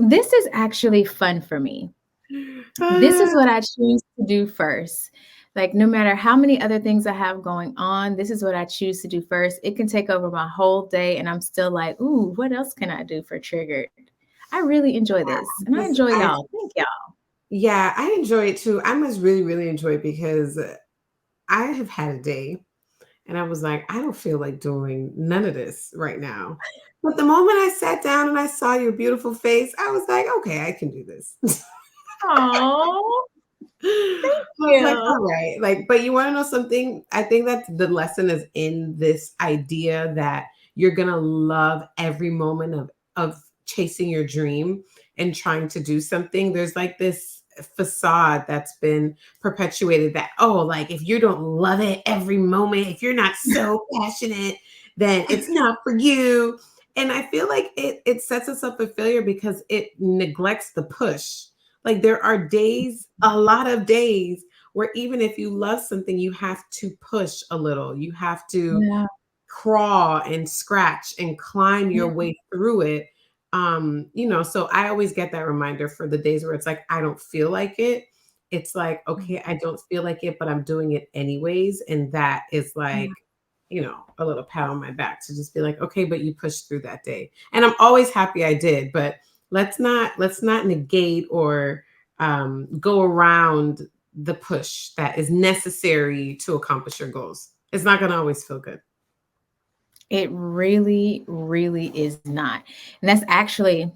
This is actually fun for me. This Ah, is what I choose to do first. Like, no matter how many other things I have going on, this is what I choose to do first. It can take over my whole day, and I'm still like, ooh, what else can I do for triggered? I really enjoy this, and I because enjoy y'all. Thank y'all. yeah, I enjoy it too. I must really, really enjoy it because I have had a day and I was like, I don't feel like doing none of this right now. But the moment I sat down and I saw your beautiful face, I was like, okay, I can do this. Oh, I thank was like, you. all right. Like, but you want to know something? I think that the lesson is in this idea that you're gonna love every moment of chasing your dream and trying to do something. There's like this facade that's been perpetuated that, oh, like if you don't love it every moment, if you're not so passionate, then it's not for you. And I feel like it sets us up for failure because it neglects the push. Like there are days, a lot of days where even if you love something, you have to push a little. You have to Yeah, crawl and scratch and climb yeah, your way through it. So I always get that reminder for the days where it's like I don't feel like it. It's like, okay, I don't feel like it, but I'm doing it anyways. And that is yeah. like, a little pat on my back to just be like, okay, but you pushed through that day. And I'm always happy I did, but let's not negate or go around the push that is necessary to accomplish your goals. It's not going to always feel good. It really, really is not. And that's actually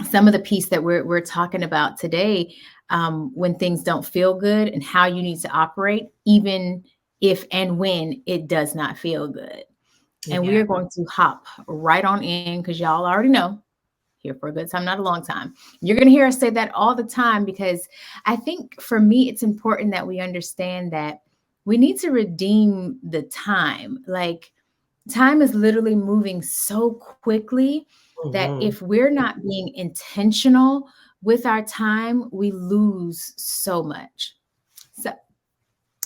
some of the piece that we're talking about today, when things don't feel good and how you need to operate, even if and when it does not feel good. And we Yeah. are going to hop right on in because y'all already know, here for a good time, not a long time. You're going to hear us say that all the time because I think for me, it's important that we understand that we need to redeem the time. Like, time is literally moving so quickly that Mhm. if we're not being intentional with our time, we lose so much. So,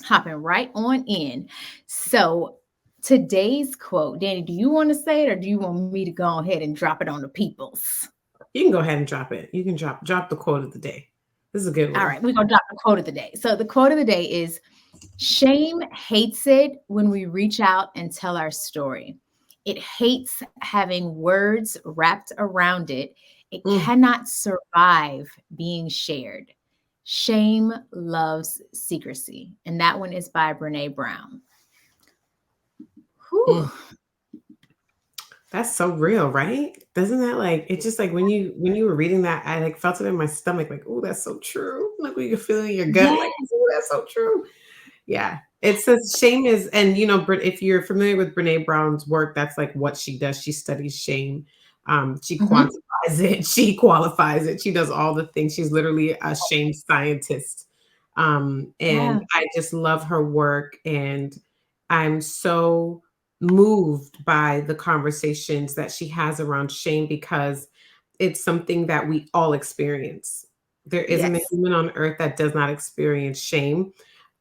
hopping right on in. So, today's quote, Danny, do you want to say it or do you want me to go ahead and drop it on the peoples? You can go ahead and drop it. You can drop the quote of the day. This is a good All one. right, we're going to drop the quote of the day. So, the quote of the day is: shame hates it when we reach out and tell our story. It hates having words wrapped around it. It Mm, cannot survive being shared. Shame loves secrecy. And that one is by Brene Brown. Whew. mm. That's so real, right? Doesn't that like it's just like when you were reading that, I like felt it in my stomach, like, oh, that's so true. Like when you feel in your gut, like, Yes. oh, that's so true. Yeah. It says shame is, and if you're familiar with Brene Brown's work, that's like what she does. She studies shame. She Mhm. quantifies it, she qualifies it, she does all the things. She's literally a shame scientist. And Yeah. I just love her work, and I'm so moved by the conversations that she has around shame because it's something that we all experience. There isn't a Yes. human on earth that does not experience shame.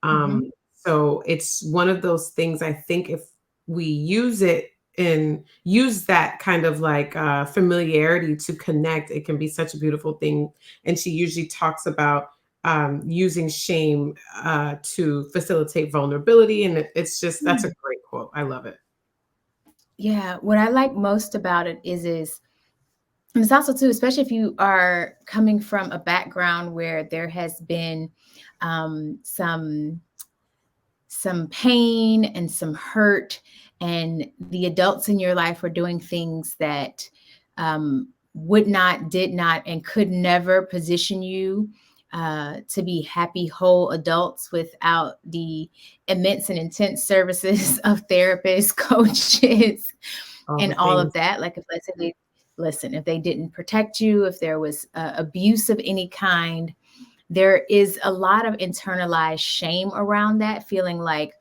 Mhm. So it's one of those things I think if we use it and use that kind of like familiarity to connect, it can be such a beautiful thing. And she usually talks about using shame to facilitate vulnerability. And it's just, that's a great quote. I love it. Yeah. What I like most about it is and it's also too, especially if you are coming from a background where there has been some pain and some hurt, and the adults in your life are doing things that would not, did not, and could never position you to be happy, whole adults without the immense and intense services of therapists, coaches, All and the all of things. that. Like, if let's say listen, if they didn't protect you, if there was abuse of any kind, there is a lot of internalized shame around that, feeling like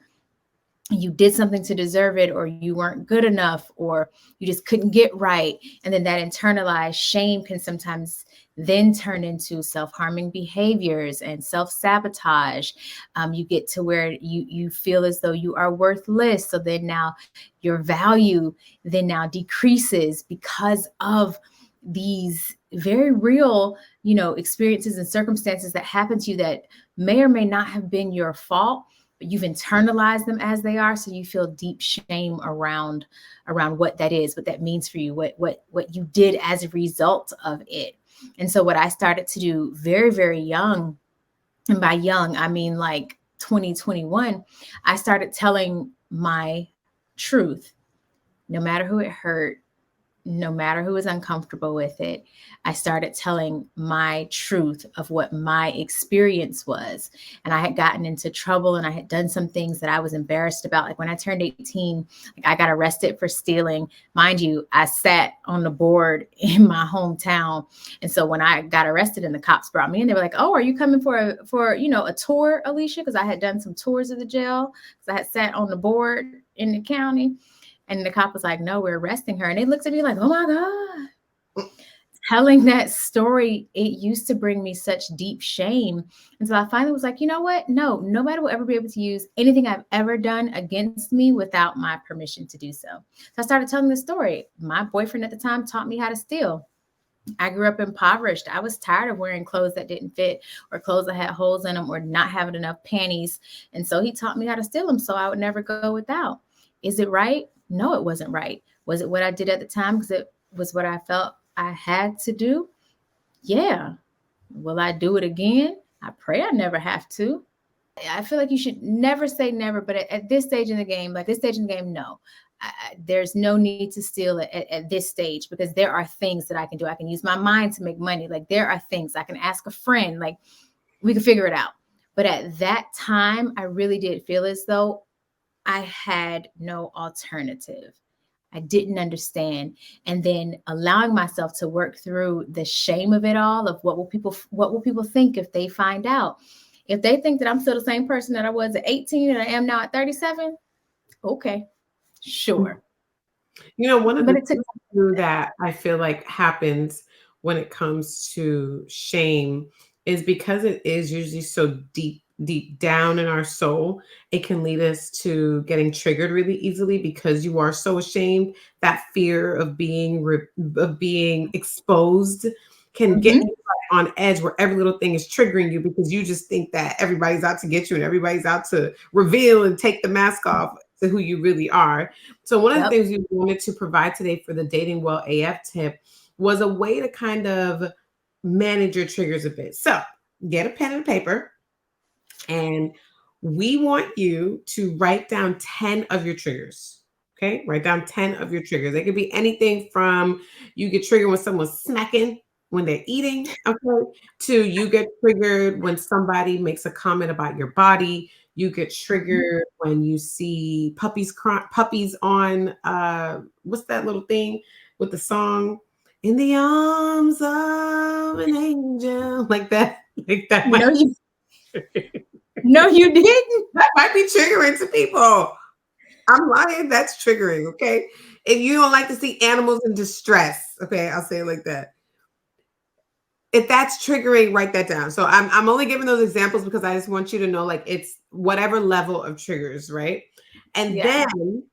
you did something to deserve it, or you weren't good enough, or you just couldn't get right. And then that internalized shame can sometimes then turn into self-harming behaviors and self-sabotage. You get to where you feel as though you are worthless, so then now your value then now decreases because of these very real, experiences and circumstances that happen to you that may or may not have been your fault, but you've internalized them as they are. So you feel deep shame around what that is, what that means for you, what you did as a result of it. And so what I started to do very, very young, and by young, I mean like 2021, I started telling my truth, no matter who it hurt, no matter who was uncomfortable with it. I started telling my truth of what my experience was. And I had gotten into trouble and I had done some things that I was embarrassed about. Like when I turned 18, like I got arrested for stealing. Mind you, I sat on the board in my hometown. And so when I got arrested and the cops brought me in, they were like, "Oh, are you coming for a tour, Alicia?" Because I had done some tours of the jail because I had sat on the board in the county. And the cop was like, "No, we're arresting her." And they looked at me like, "Oh my God." Telling that story, it used to bring me such deep shame. And so I finally was like, you know what? No, nobody will ever be able to use anything I've ever done against me without my permission to do so. So I started telling the story. My boyfriend at the time taught me how to steal. I grew up impoverished. I was tired of wearing clothes that didn't fit or clothes that had holes in them or not having enough panties. And so he taught me how to steal them so I would never go without. Is it right? No, it wasn't right. Was it what I did at the time because it was what I felt I had to do? Yeah. Will I do it again? I pray I never have to. I feel like you should never say never, but at this stage in the game, no. There's no need to steal at this stage because there are things that I can do. I can use my mind to make money. Like there are things I can ask a friend. Like we can figure it out. But at that time, I really did feel as though I had no alternative. I didn't understand. And then allowing myself to work through the shame of it all, of what will people think if they find out? If they think that I'm still the same person that I was at 18 and I am now at 37, okay, sure. One of But the it took things too that I feel like happens when it comes to shame is because it is usually so deep down in our soul, it can lead us to getting triggered really easily because you are so ashamed. That fear of being exposed can get Mhm. you like on edge where every little thing is triggering you because you just think that everybody's out to get you and everybody's out to reveal and take the mask off to who you really are. So one of the Yep. things we wanted to provide today for the Dating Well AF tip was a way to kind of manage your triggers a bit. So get a pen and paper, and we want you to write down 10 of your triggers. Okay, write down 10 of your triggers. They could be anything from you get triggered when someone's smacking when they're eating, okay, to you get triggered when somebody makes a comment about your body. You get Mhm. triggered when you see puppies on what's that little thing with the song "In the Arms of an Angel," like that. Like that No, might you no, you didn't. that might be triggering to people. I'm lying. That's triggering. Okay. If you don't like to see animals in distress, okay, I'll say it like that. If that's triggering, write that down. So I'm only giving those examples because I just want you to know like it's whatever level of triggers, right? And Yeah. then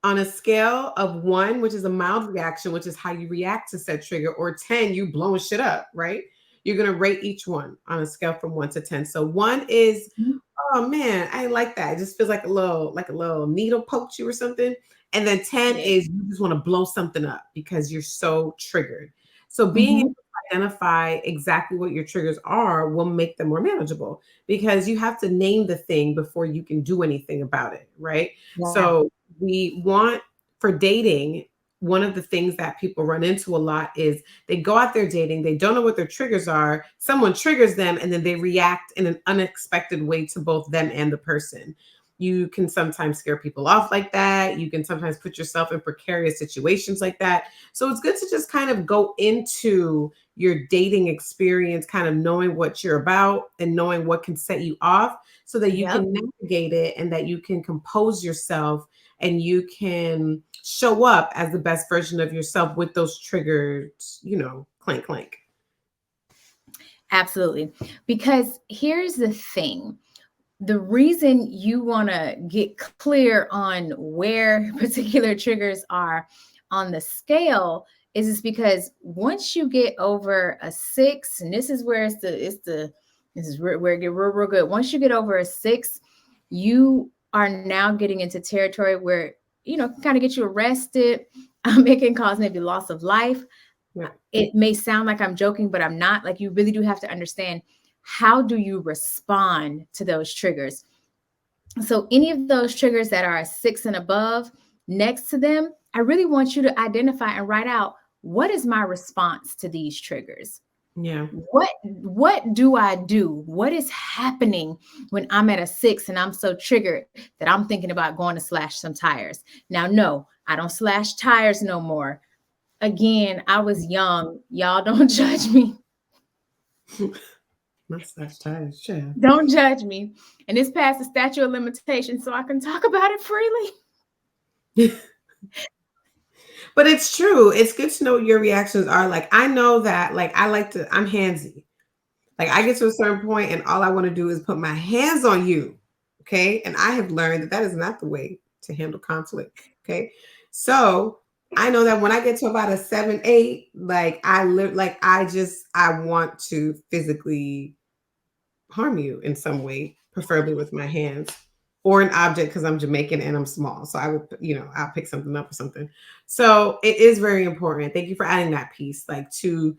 on a scale of 1, which is a mild reaction, which is how you react to said trigger, or 10, you blowing shit up, right? You're gonna rate each one on a scale from 1 to 10. So 1 is, Mhm. "Oh man, I ain't like that. It just feels like a little needle poked you or something." And then 10 Yeah. is you just want to blow something up because you're so triggered. So being able Mhm. to identify exactly what your triggers are will make them more manageable because you have to name the thing before you can do anything about it, right? Yeah. So we want for dating, one of the things that people run into a lot is they go out there dating, they don't know what their triggers are, someone triggers them, and then they react in an unexpected way to both them and the person. You can sometimes scare people off like that. You can sometimes put yourself in precarious situations like that. So it's good to just kind of go into your dating experience, kind of knowing what you're about and knowing what can set you off so that you Yep. can navigate it and that you can compose yourself and you can show up as the best version of yourself with those triggered, clank, clank. Absolutely. Because here's the thing. The reason you want to get clear on where particular triggers are on the scale is because once you get over a 6, and this is where this is where it get real good. Once you get over a 6, you are now getting into territory where can kind of get you arrested. It can cause maybe loss of life. Yeah. It may sound like I'm joking, but I'm not. Like, you really do have to understand, how do you respond to those triggers? So any of those triggers that are a 6 and above, next to them, I really want you to identify and write out, what is my response to these triggers? Yeah. What do I do? What is happening when I'm at a 6 and I'm so triggered that I'm thinking about going to slash some tires? Now, no, I don't slash tires no more. Again, I was young. Y'all don't judge me. My slash tires, yeah. Don't judge me. And it's past the statute of limitations, so I can talk about it freely. But it's true. It's good to know what your reactions are. Like, I know that, like, I'm handsy. Like, I get to a certain point and all I want to do is put my hands on you. Okay. And I have learned that that is not the way to handle conflict. Okay. So I know that when I get to about a 7, 8, like, I want to physically harm you in some way, preferably with my hands or an object, because I'm Jamaican and I'm small. So I would, I'll pick something up or something. So it is very important. Thank you for adding that piece, like, to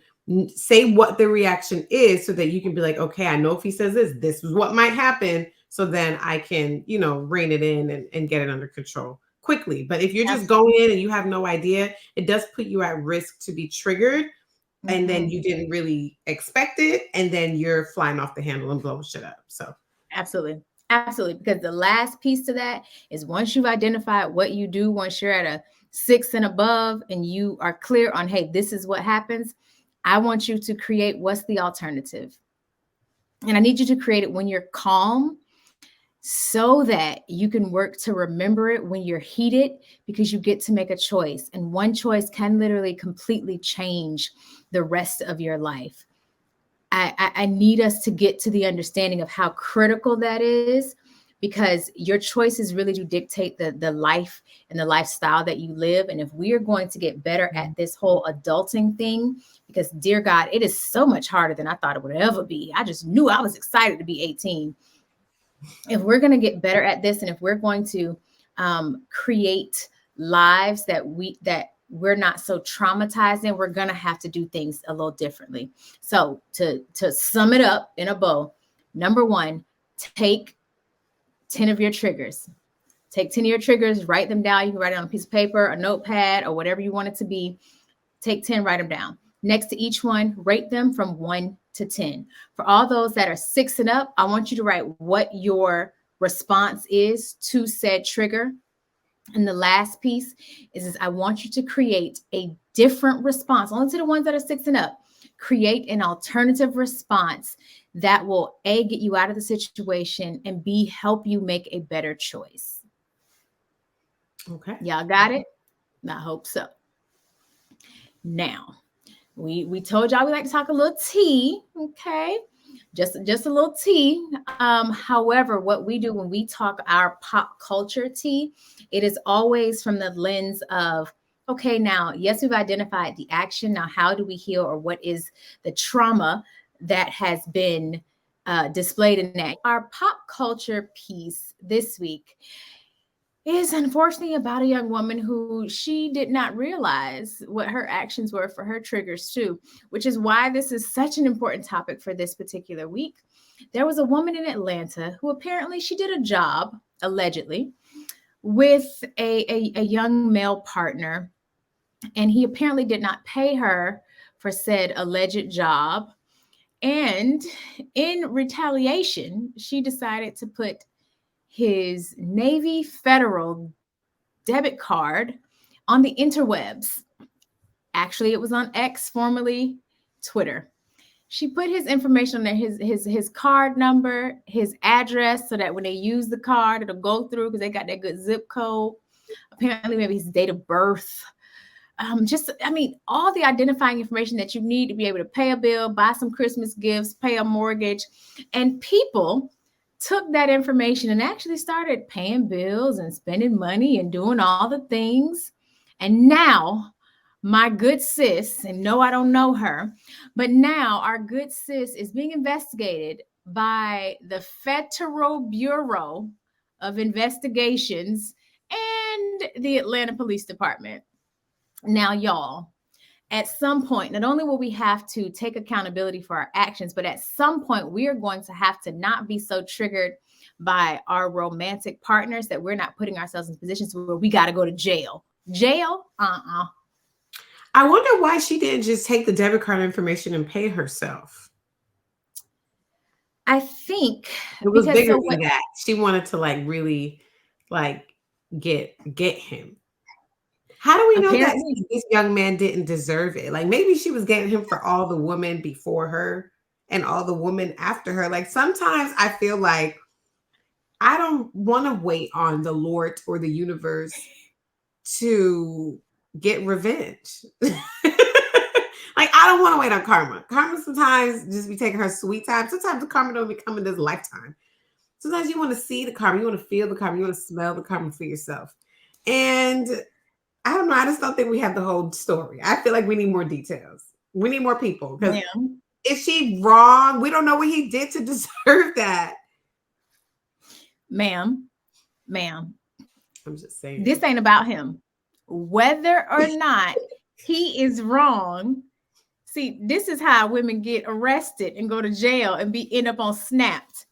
say what the reaction is so that you can be like, okay, I know if he says this, this is what might happen. So then I can, rein it in and get it under control quickly. But if you're just going in and you have no idea, it does put you at risk to be triggered. And then you didn't really expect it, and then you're flying off the handle and blowing shit up. So absolutely. Absolutely. Because the last piece to that is, once you've identified what you do, once you're at a 6 and above and you are clear on, hey, this is what happens, I want you to create, what's the alternative? And I need you to create it when you're calm, so that you can work to remember it when you're heated, because you get to make a choice. And one choice can literally completely change the rest of your life. I need us to get to the understanding of how critical that is, because your choices really do dictate the life and the lifestyle that you live. And if we are going to get better at this whole adulting thing, because dear God, it is so much harder than I thought it would ever be. I just knew I was excited to be 18. If we're going to get better at this, and if we're going to create lives that we're not so traumatized in, we're going to have to do things a little differently. So to sum it up in a bow, number 1, take 10 of your triggers. Take 10 of your triggers, write them down. You can write it on a piece of paper, a notepad, or whatever you want it to be. Take 10, write them down. Next to each one, rate them from 1 to 10. For all those that are 6 and up, I want you to write what your response is to said trigger. And the last piece is I want you to create a different response, only to the ones that are 6 and up. Create an alternative response that will, A, get you out of the situation, and B, help you make a better choice. Okay. Y'all got it? I hope so. Now, we told y'all we like to talk a little tea, okay? Just a little tea. However, what we do when we talk our pop culture tea, it is always from the lens of, okay, now, yes, we've identified the action. Now, how do we heal, or what is the trauma that has been displayed in that? Our pop culture piece this week is unfortunately about a young woman who she did not realize what her actions were for her triggers too, which is why this is such an important topic for this particular week. There was a woman in Atlanta who apparently she did a job, allegedly, with a young male partner, and he apparently did not pay her for said alleged job. And in retaliation, she decided to put his Navy Federal debit card on the interwebs. Actually, it was on X, formerly Twitter. She put his information on there, his card number, his address, so that when they use the card, it'll go through, because they got that good zip code. Apparently, maybe his date of birth. All the identifying information that you need to be able to pay a bill, buy some Christmas gifts, pay a mortgage. And people took that information and actually started paying bills and spending money and doing all the things. And now my good sis, and no, I don't know her, but now our good sis is being investigated by the Federal Bureau of Investigations and the Atlanta Police Department. Now, y'all, at some point, not only will we have to take accountability for our actions, but at some point, we are going to have to not be so triggered by our romantic partners that we're not putting ourselves in positions where we got to go to jail. Jail? I wonder why she didn't just take the debit card information and pay herself. I think It was because bigger so than what that. She wanted to like really like get him. How do we know that apparently, this young man didn't deserve it? Like maybe she was getting him for all the women before her and all the women after her. Like sometimes I feel like I don't want to wait on the Lord or the universe to get revenge. Like I don't want to wait on karma. Karma sometimes just be taking her sweet time. Sometimes the karma don't be coming this lifetime. Sometimes you want to see the karma, you want to feel the karma, you want to smell the karma for yourself. And I don't know. I just don't think we have the whole story. I feel like we need more details. We need more people because ma'am, is she wrong? We don't know what he did to deserve that. ma'am, ma'am, I'm just this saying. ain't about him. Whether or not he is wrong, see, this is how women get arrested and go to jail and be end up on snapped.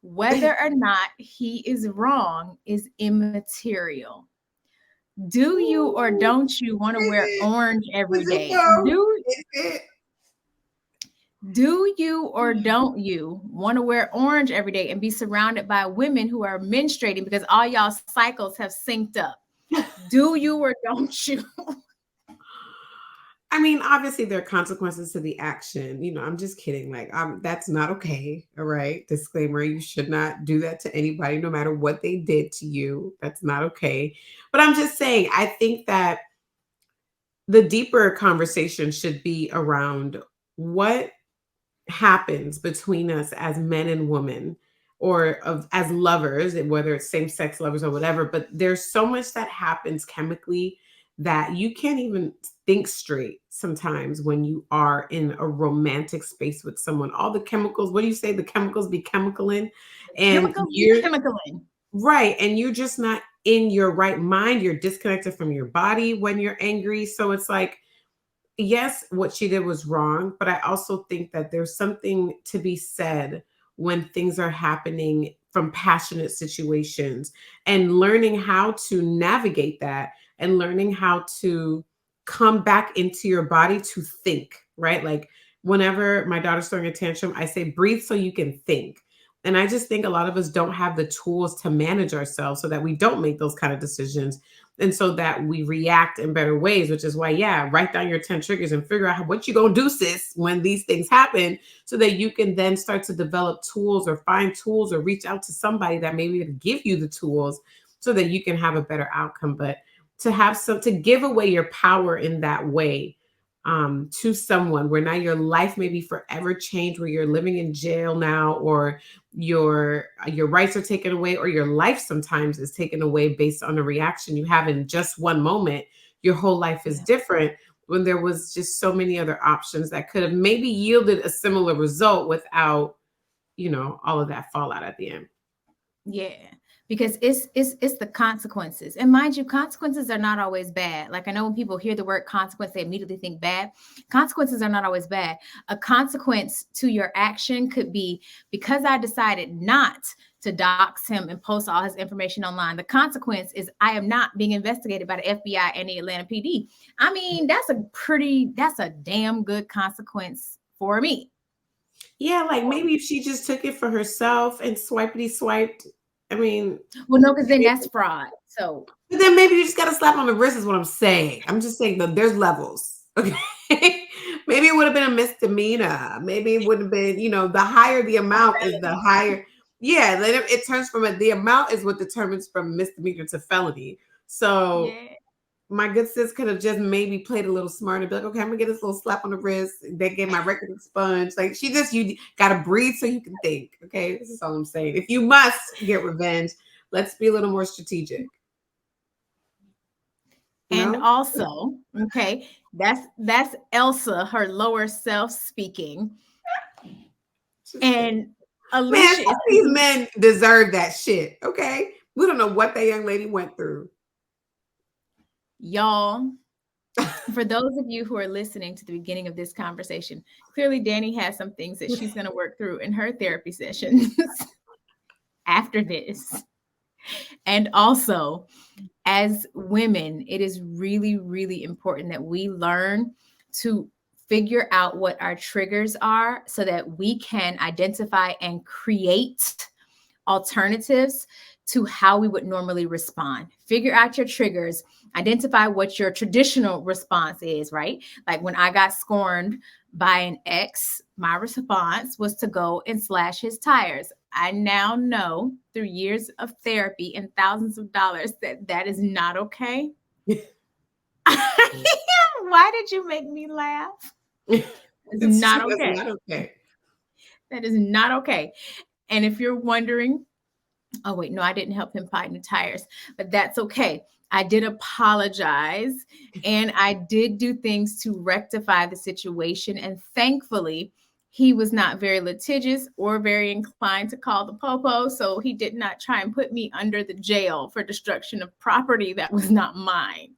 Whether or not he is wrong is immaterial. Do you or Ooh, don't you want to is wear it? orange every Is it day? though? Do Is it? do you or don't you want to wear orange every day and be surrounded by women who are menstruating because all y'all cycles have synced up? Do you or don't you? I mean, obviously there are consequences to the action. I'm just kidding. Like, that's not okay. All right. Disclaimer: you should not do that to anybody, no matter what they did to you. That's not okay. But I'm just saying, I think that the deeper conversation should be around what happens between us as men and women or as lovers, whether it's same-sex lovers or whatever, but there's so much that happens chemically that you can't even think straight sometimes when you are in a romantic space with someone. All the chemicals, what do you say, the chemicals be chemicaling, and Chemicals be you're chemicaling. right, and you're just not in your right mind. You're disconnected from your body when you're angry. So it's like, yes, what she did was wrong, but I also think that there's something to be said when things are happening from passionate situations and learning how to navigate that and learning how to come back into your body to think, right? Like whenever my daughter's throwing a tantrum, I say, breathe so you can think. And I just think a lot of us don't have the tools to manage ourselves so that we don't make those kind of decisions and so that we react in better ways, which is why, yeah, write down your 10 triggers and figure out what you're going to do, sis, when these things happen, so that you can then start to develop tools or find tools or reach out to somebody that maybe to give you the tools so that you can have a better outcome. But to give away your power in that way, to someone where now your life may be forever changed, where you're living in jail now, or your rights are taken away, or your life sometimes is taken away based on a reaction you have in just one moment. Your whole life is Yeah. different when there was just so many other options that could have maybe yielded a similar result without all of that fallout at the end. Yeah, because it's the consequences. And mind you, consequences are not always bad. Like I know when people hear the word consequence, they immediately think bad. Consequences are not always bad. A consequence to your action could be because I decided not to dox him and post all his information online. The consequence is I am not being investigated by the FBI and the Atlanta PD. I mean, that's a damn good consequence for me. Yeah, like maybe if she just took it for herself and swipety swiped. I mean, Well, no, because then that's fraud. So but then maybe you just got a slap on the wrist is what I'm saying. I'm just saying that there's levels. Okay. Maybe it would have been a misdemeanor. Maybe it would have been, the higher the amount is the higher. Yeah, then it turns from the amount is what determines from misdemeanor to felony. So yeah. my good sis could have just maybe played a little smart and be like, okay, I'm gonna get this little slap on the wrist. They gave my record expunged. Like you gotta breathe so you can think. Okay, this is all I'm saying. If you must get revenge, let's be a little more strategic. You And know? also, okay, that's Elsa, her lower self speaking. Just kidding. And Man, Alicia some is of these men deserve that shit. Okay. We don't know what that young lady went through. y'all. For those of you who are listening to the beginning of this conversation, clearly Danny has some things that she's going to work through in her therapy sessions after this. And also, as women, it is really, really important that we learn to figure out what our triggers are so that we can identify and create alternatives to how we would normally respond. Figure out your triggers, identify what your traditional response is, right? Like when I got scorned by an ex, my response was to go and slash his tires. I now know through years of therapy and thousands of dollars that that is not okay. Why did you make me laugh? It's It's not true. That's okay. not okay. That is not okay. And if you're wondering, oh, wait, no, I didn't help him find the tires, but that's okay. I did apologize and I did do things to rectify the situation. And thankfully, he was not very litigious or very inclined to call the popo. So he did not try and put me under the jail for destruction of property that was not mine.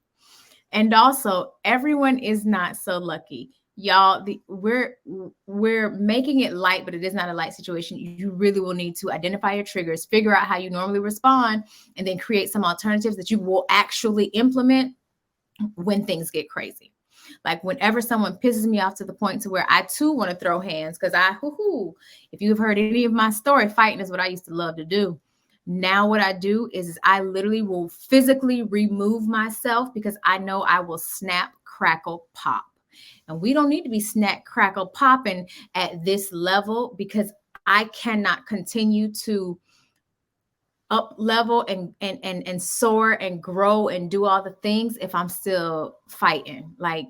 And also, everyone is not so lucky. Y'all, we're making it light, but it is not a light situation. You really will need to identify your triggers, figure out how you normally respond, and then create some alternatives that you will actually implement when things get crazy. Like whenever someone pisses me off to the point to where I too want to throw hands, because if you've heard any of my story, fighting is what I used to love to do. Now what I do is I literally will physically remove myself because I know I will snap, crackle, pop. And we don't need to be snap, crackle, popping at this level because I cannot continue to up level and soar and grow and do all the things if I'm still fighting. Like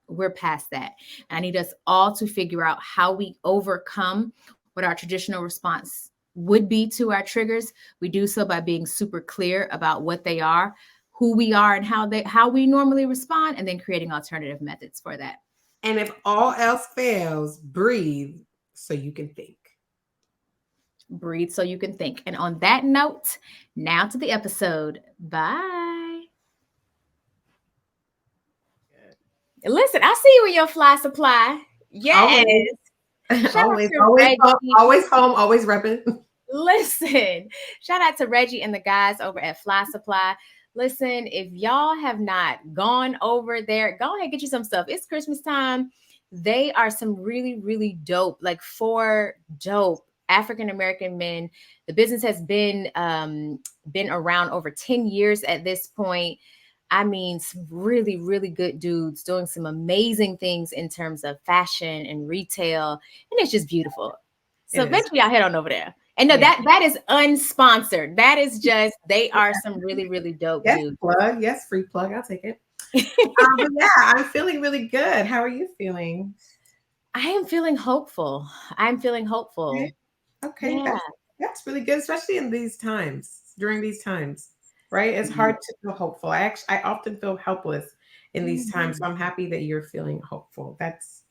we're past that. And I need us all to figure out how we overcome what our traditional response would be to our triggers. We do so by being super clear about what they are, who we are, and how we normally respond, and then creating alternative methods for that. And if all else fails, breathe so you can think. Breathe so you can think. And on that note, now to the episode. Bye. Listen, I see you with your fly supply. Yes. Always, Shout out always, to always, Reggie. always home, always repping. Listen, shout out to Reggie and the guys over at Fly Supply. Listen, if y'all have not gone over there, go ahead and get you some stuff. It's Christmas time. They are some really, really dope, like four dope African American men. The business has been around over 10 years at this point. I mean, some really, really good dudes doing some amazing things in terms of fashion and retail. And it's just beautiful. So make sure y'all head on over there. And no, Yeah. that is unsponsored. That is just, they are some really, really dope Yes, dudes. plug. Yes, free plug. I'll take it. But yeah, I'm feeling really good. How are you feeling? I am feeling hopeful. I'm feeling hopeful. Okay, Yeah. that's really good, especially in these times, during these times, right? It's hard to feel hopeful. I often feel helpless in these times. So I'm happy that you're feeling hopeful. That's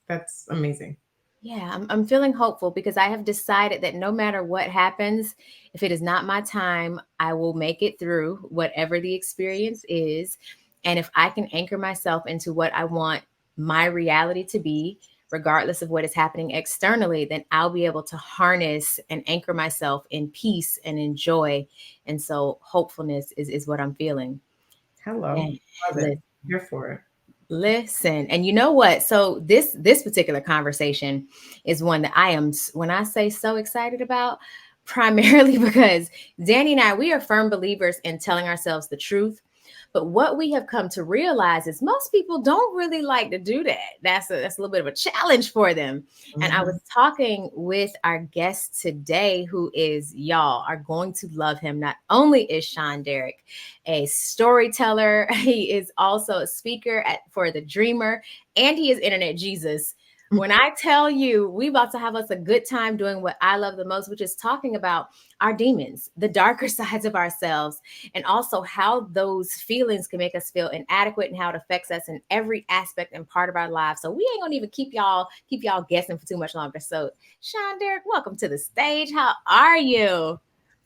amazing. Yeah, I'm feeling hopeful because I have decided that no matter what happens, if it is not my time, I will make it through whatever the experience is. And if I can anchor myself into what I want my reality to be, regardless of what is happening externally, then I'll be able to harness and anchor myself in peace and in joy. And so hopefulness is what I'm feeling. Hello. And Love it. Here for it. listen, and you know what? So this particular conversation is one that I am, when I say so excited about, primarily because Danny and I, we are firm believers in telling ourselves the truth. But what we have come to realize is most people don't really like to do that. That's a little bit of a challenge for them. And I was talking with our guest today, who is, y'all are going to love him. Not only is Shaun Derik a storyteller, he is also a speaker for The Dreamer, and he is Internet Jesus. When I tell you, we about to have us a good time doing what I love the most, which is talking about our demons, the darker sides of ourselves, and also how those feelings can make us feel inadequate and how it affects us in every aspect and part of our lives. So we ain't gonna even keep y'all guessing for too much longer. So Shaun Derik, welcome to the stage. How are you?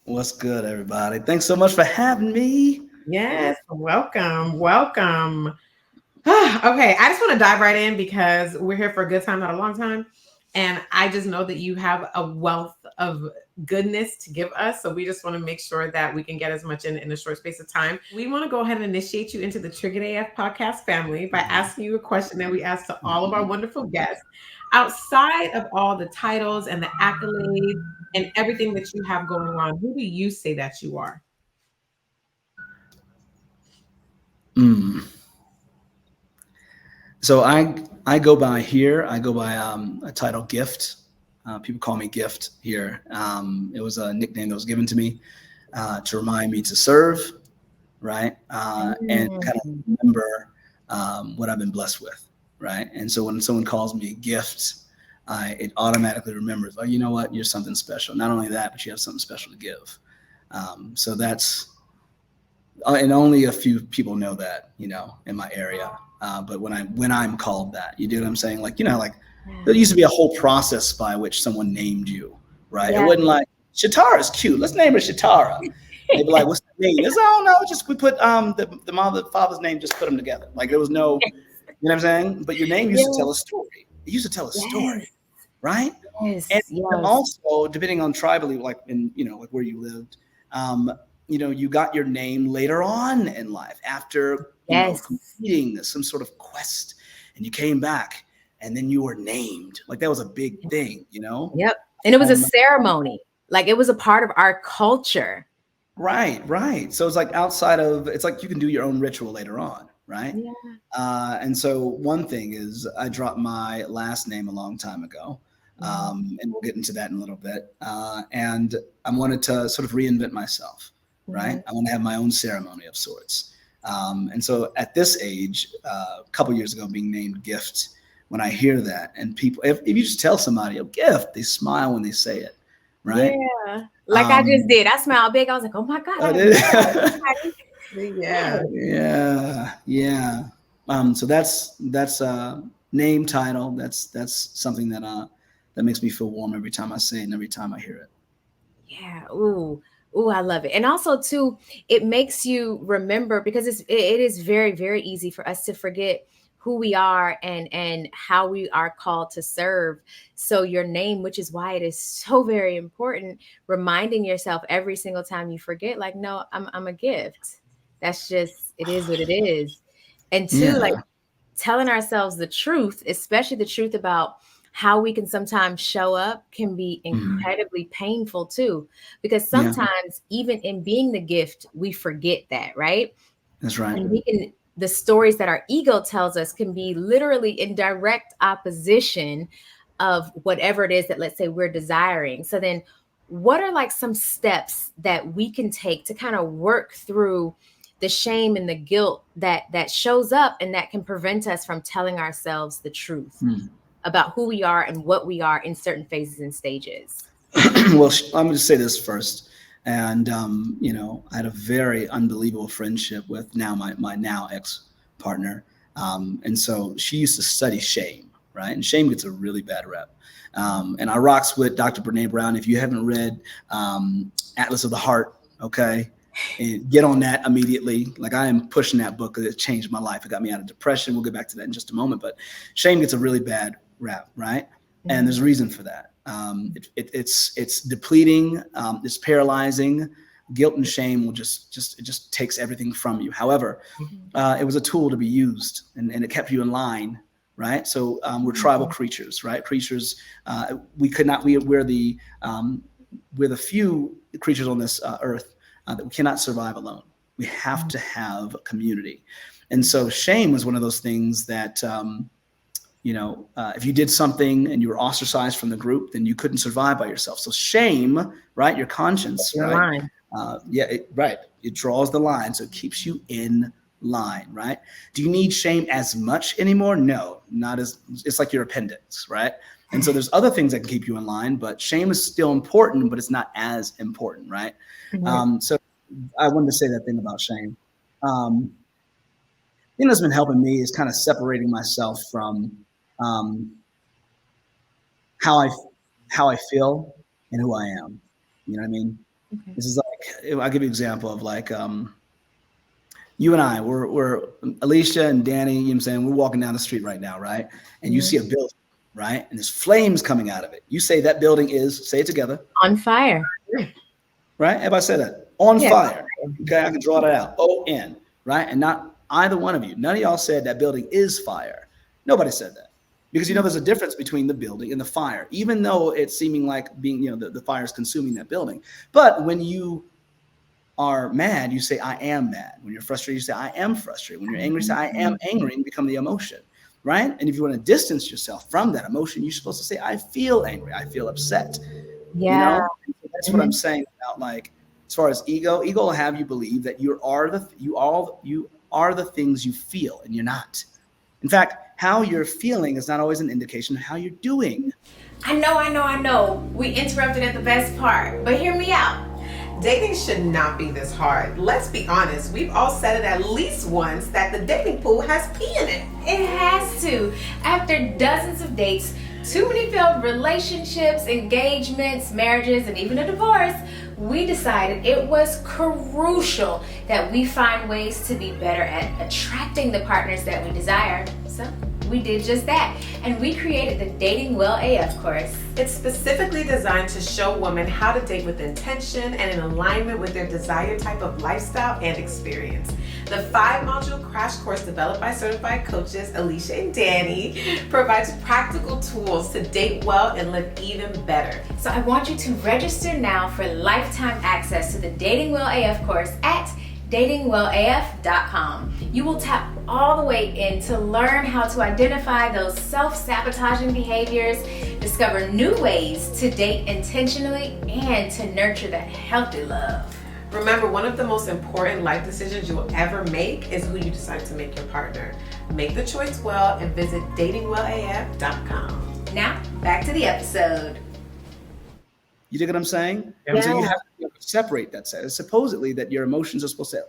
What's good, everybody? Thanks so much for having me. Yes, welcome, welcome. Okay, I just want to dive right in because we're here for a good time, not a long time. And I just know that you have a wealth of goodness to give us. So we just want to make sure that we can get as much in a short space of time. We want to go ahead and initiate you into the Triggered AF podcast family by asking you a question that we ask to all of our wonderful guests. Outside of all the titles and the accolades and everything that you have going on, who do you say that you are? Mm. So I go by here. I go by a title Gift. People call me Gift here. It was a nickname that was given to me to remind me to serve, right, and kind of Mm. remember what I've been blessed with, right. And so when someone calls me Gift, it automatically remembers, oh, you know what, you're something special. Not only that, but you have something special to give. So that's and only a few people know that, in my area. But when I'm called that, you do what I'm saying? Like, like there Yeah. used to be a whole process by which someone named you, right? It Yeah. wasn't like Shatara's cute. Let's name her Shatara. They'd be like, "What's the name?" It's, "Oh no, just we put the mother father's name, just put them together." Like there was no, you know what I'm saying? But your name used to tell a Yes. story. It used to tell a story, Yes. right? And Yes. Yes. also, depending on tribally, like in like where you lived, um, you got your name later on in life after Yes. completing some sort of quest, and you came back, and then you were named. Like that was a big thing, Yep. And it was a Um, ceremony. Like it was a part of our culture. right, right. So it's like it's like you can do your own ritual later on, right? Yeah. And so one thing is I dropped my last name a long time ago. Mhm. And we'll get into that in a little bit. And I wanted to sort of reinvent myself, right? Mhm. I want to have my own ceremony of sorts. And so at this age, a couple years ago, being named Gift, when I hear that, and people, if you just tell somebody a gift, they smile when they say it, right? Yeah. Like I just Um, did. I smiled big. I was like, oh my God, I uh, got a gift for somebody. Yeah. Yes. Yeah, yeah. So that's name title. That's something that makes me feel warm every time I say it and every time I hear it. Yeah. Ooh. Ooh, I love it. And also too, it makes you remember because it is very, very easy for us to forget who we are and how we are called to serve. So your name, which is why it is so very important, reminding yourself every single time you forget, like, no, I'm a gift. That's just it is what it is. And two, like Yeah, telling ourselves the truth, especially the truth about how we can sometimes show up, can be mhm, incredibly painful too. Because yeah. sometimes, even in being the gift, we forget that, right? That's right. And the stories that our ego tells us can be literally in direct opposition of whatever it is that, let's say, we're desiring. So then, what are like some steps that we can take to kind of work through the shame and the guilt that shows up and that can prevent us from telling ourselves the truth Hmm. about who we are and what we are in certain phases and stages? Well, I'm going to say this first. And, I had a very unbelievable friendship with my now ex partner. And so she used to study shame, right? And shame gets a really bad rep. And I rocks with Dr. Brene Brown. If you haven't read Atlas of the Heart, okay, and get on that immediately. Like I am pushing that book because it changed my life. It got me out of depression. We'll get back to that in just a moment. But shame gets a really bad rap, right? And Mhm. there's a reason for that. It's depleting. It's paralyzing. Guilt and shame will it just takes everything from you. However, Mhm. it was a tool to be used, and it kept you in line, right? So we're tribal Mhm. creatures, right? Creatures. We could not. Um, we're the few creatures on this earth that we cannot survive alone. We have to have community, and so shame was one of those things that. If you did something and you were ostracized from the group, then you couldn't survive by yourself. So shame, right? Your conscience, Your right? line. Right. It draws the line, so it keeps you in line, right? Do you need shame as much anymore? No, not as, it's like your appendix, right? And so there's other things that can keep you in line, but shame is still important, but it's not as important, right? So I wanted to say that thing about shame. Thing that's been helping me is kind of separating myself from um, how I feel and who I am. You know what I mean? Okay. This is like, I'll give you an example of like you and I, we're Alicia and Danny, you know what I'm saying? We're walking down the street right now, right? And you see a building, right? And there's flames coming out of it. You say that building is, say it together, On fire. right? Everybody say that. On Yeah. fire. Okay, I can draw that out. O-N, right? And not either one of you. None of y'all said that building is fire. Nobody said that. Because you know there's a difference between the building and the fire, even though it's seeming like being, you know, the fire is consuming that building. But when you are mad, you say, I am mad. When you're frustrated, you say, I am frustrated. When you're angry, you say, I am angry, and become the emotion, right? And if you want to distance yourself from that emotion, you're supposed to say, I feel angry, I feel upset. Yeah. You know, that's what I'm saying about, like, as far as ego will have you believe that you are the things you feel, and you're not. In fact, how you're feeling is not always an indication of how you're doing. I know. We interrupted at the best part, but hear me out. Dating should not be this hard. Let's be honest. We've all said it at least once that the dating pool has pee in it. It has to. After dozens of dates, too many failed relationships, engagements, marriages, and even a divorce, we decided it was crucial that we find ways to be better at attracting the partners that we desire. So we did just that, and we created the Dating Well AF course. It's specifically designed to show women how to date with intention and in alignment with their desired type of lifestyle and experience. The 5-module crash course developed by certified coaches Alicia and Danny provides practical tools to date well and live even better. So I want you to register now for lifetime access to the Dating Well AF course at datingwellaf.com. You will tap all the way in to learn how to identify those self-sabotaging behaviors, discover new ways to date intentionally, and to nurture that healthy love. Remember, one of the most important life decisions you will ever make is who you decide to make your partner. Make the choice well and visit datingwellaf.com. Now, back to the episode. You dig what I'm saying? Yeah. So you have to separate that. Supposedly that your emotions are supposed to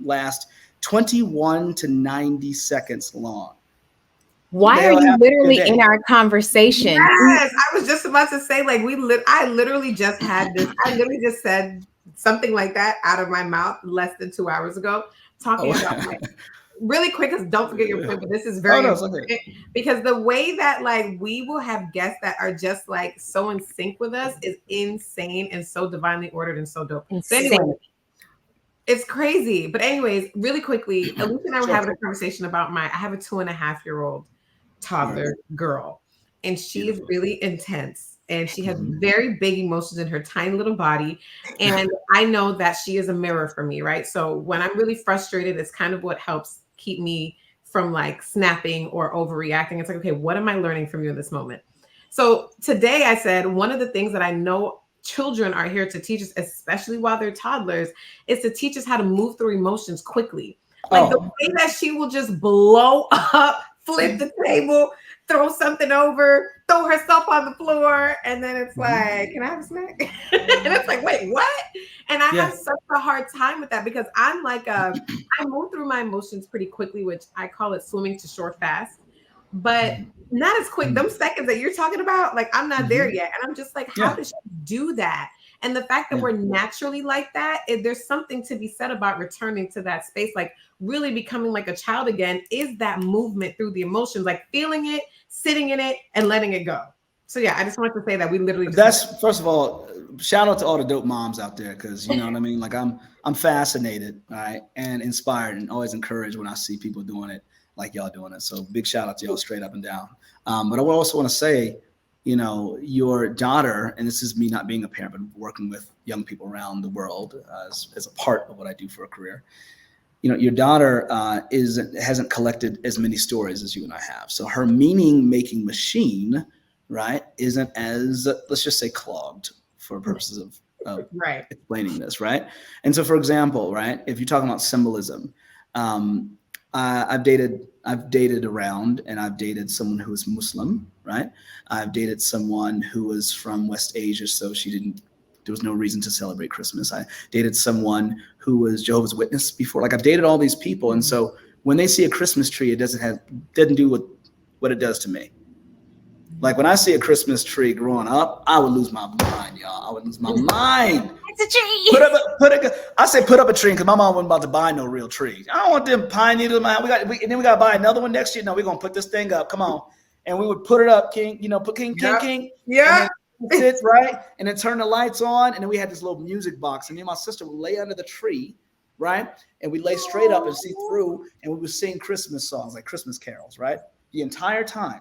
last 21 to 90 seconds long. Why are you literally in our conversation? Yes, I was just about to say, like, I literally just had this. I literally just said something like that out of my mouth less than 2 hours ago, talking about like, really quick, because don't forget your point, but this is very important because the way that like we will have guests that are just like so in sync with us is insane and so divinely ordered and so dope. So anyway, it's crazy. But anyways, really quickly, Alicia and I were having a conversation about I have a 2.5-year-old toddler girl, and she is really intense. And she has very big emotions in her tiny little body. And I know that she is a mirror for me, right? So when I'm really frustrated, it's kind of what helps keep me from like snapping or overreacting. It's like, okay, what am I learning from you in this moment? So today I said, one of the things that I know children are here to teach us, especially while they're toddlers, is to teach us how to move through emotions quickly. Like the way that she will just blow up, flip the table, throw something over, throw herself on the floor, and then it's like, can I have a snack? And it's like, wait, what? And I have such a hard time with that because I'm like, I move through my emotions pretty quickly, which I call it swimming to shore fast, but not as quick. Them seconds that you're talking about, like I'm not there yet. And I'm just like, how does she do that? And the fact that we're naturally like that, there's something to be said about returning to that space, like really becoming like a child again, is that movement through the emotions, like feeling it, sitting in it, and letting it go. So yeah, I just wanted to say that we literally that's first of all, shout out to all the dope moms out there, because you know what I mean? Like I'm fascinated, all right, and inspired and always encouraged when I see people doing it like y'all doing it. So big shout out to y'all straight up and down. But I also want to say, you know, your daughter, and this is me not being a parent, but working with young people around the world as a part of what I do for a career. You know, your daughter hasn't collected as many stories as you and I have. So her meaning-making machine, right, isn't as, let's just say, clogged for purposes of explaining this, right? And so, for example, right, if you're talking about symbolism, Um, I've dated around, and I've dated someone who was Muslim, right? I've dated someone who was from West Asia, so there was no reason to celebrate Christmas. I dated someone who was Jehovah's Witness before. Like, I've dated all these people, and so when they see a Christmas tree, it doesn't do what it does to me. Like, when I see a Christmas tree growing up, I would lose my mind, y'all. I would lose my mind. It's a tree. I say put up a tree because my mom wasn't about to buy no real tree. I don't want them pine needles, man. And then we got to buy another one next year. No, we're going to put this thing up. Come on. And we would put it up, King, put King. Yeah. Sit right. And then turn the lights on. And then we had this little music box. And me and my sister would lay under the tree, right? And we lay straight up and see through. And we would sing Christmas songs, like Christmas carols, right? The entire time.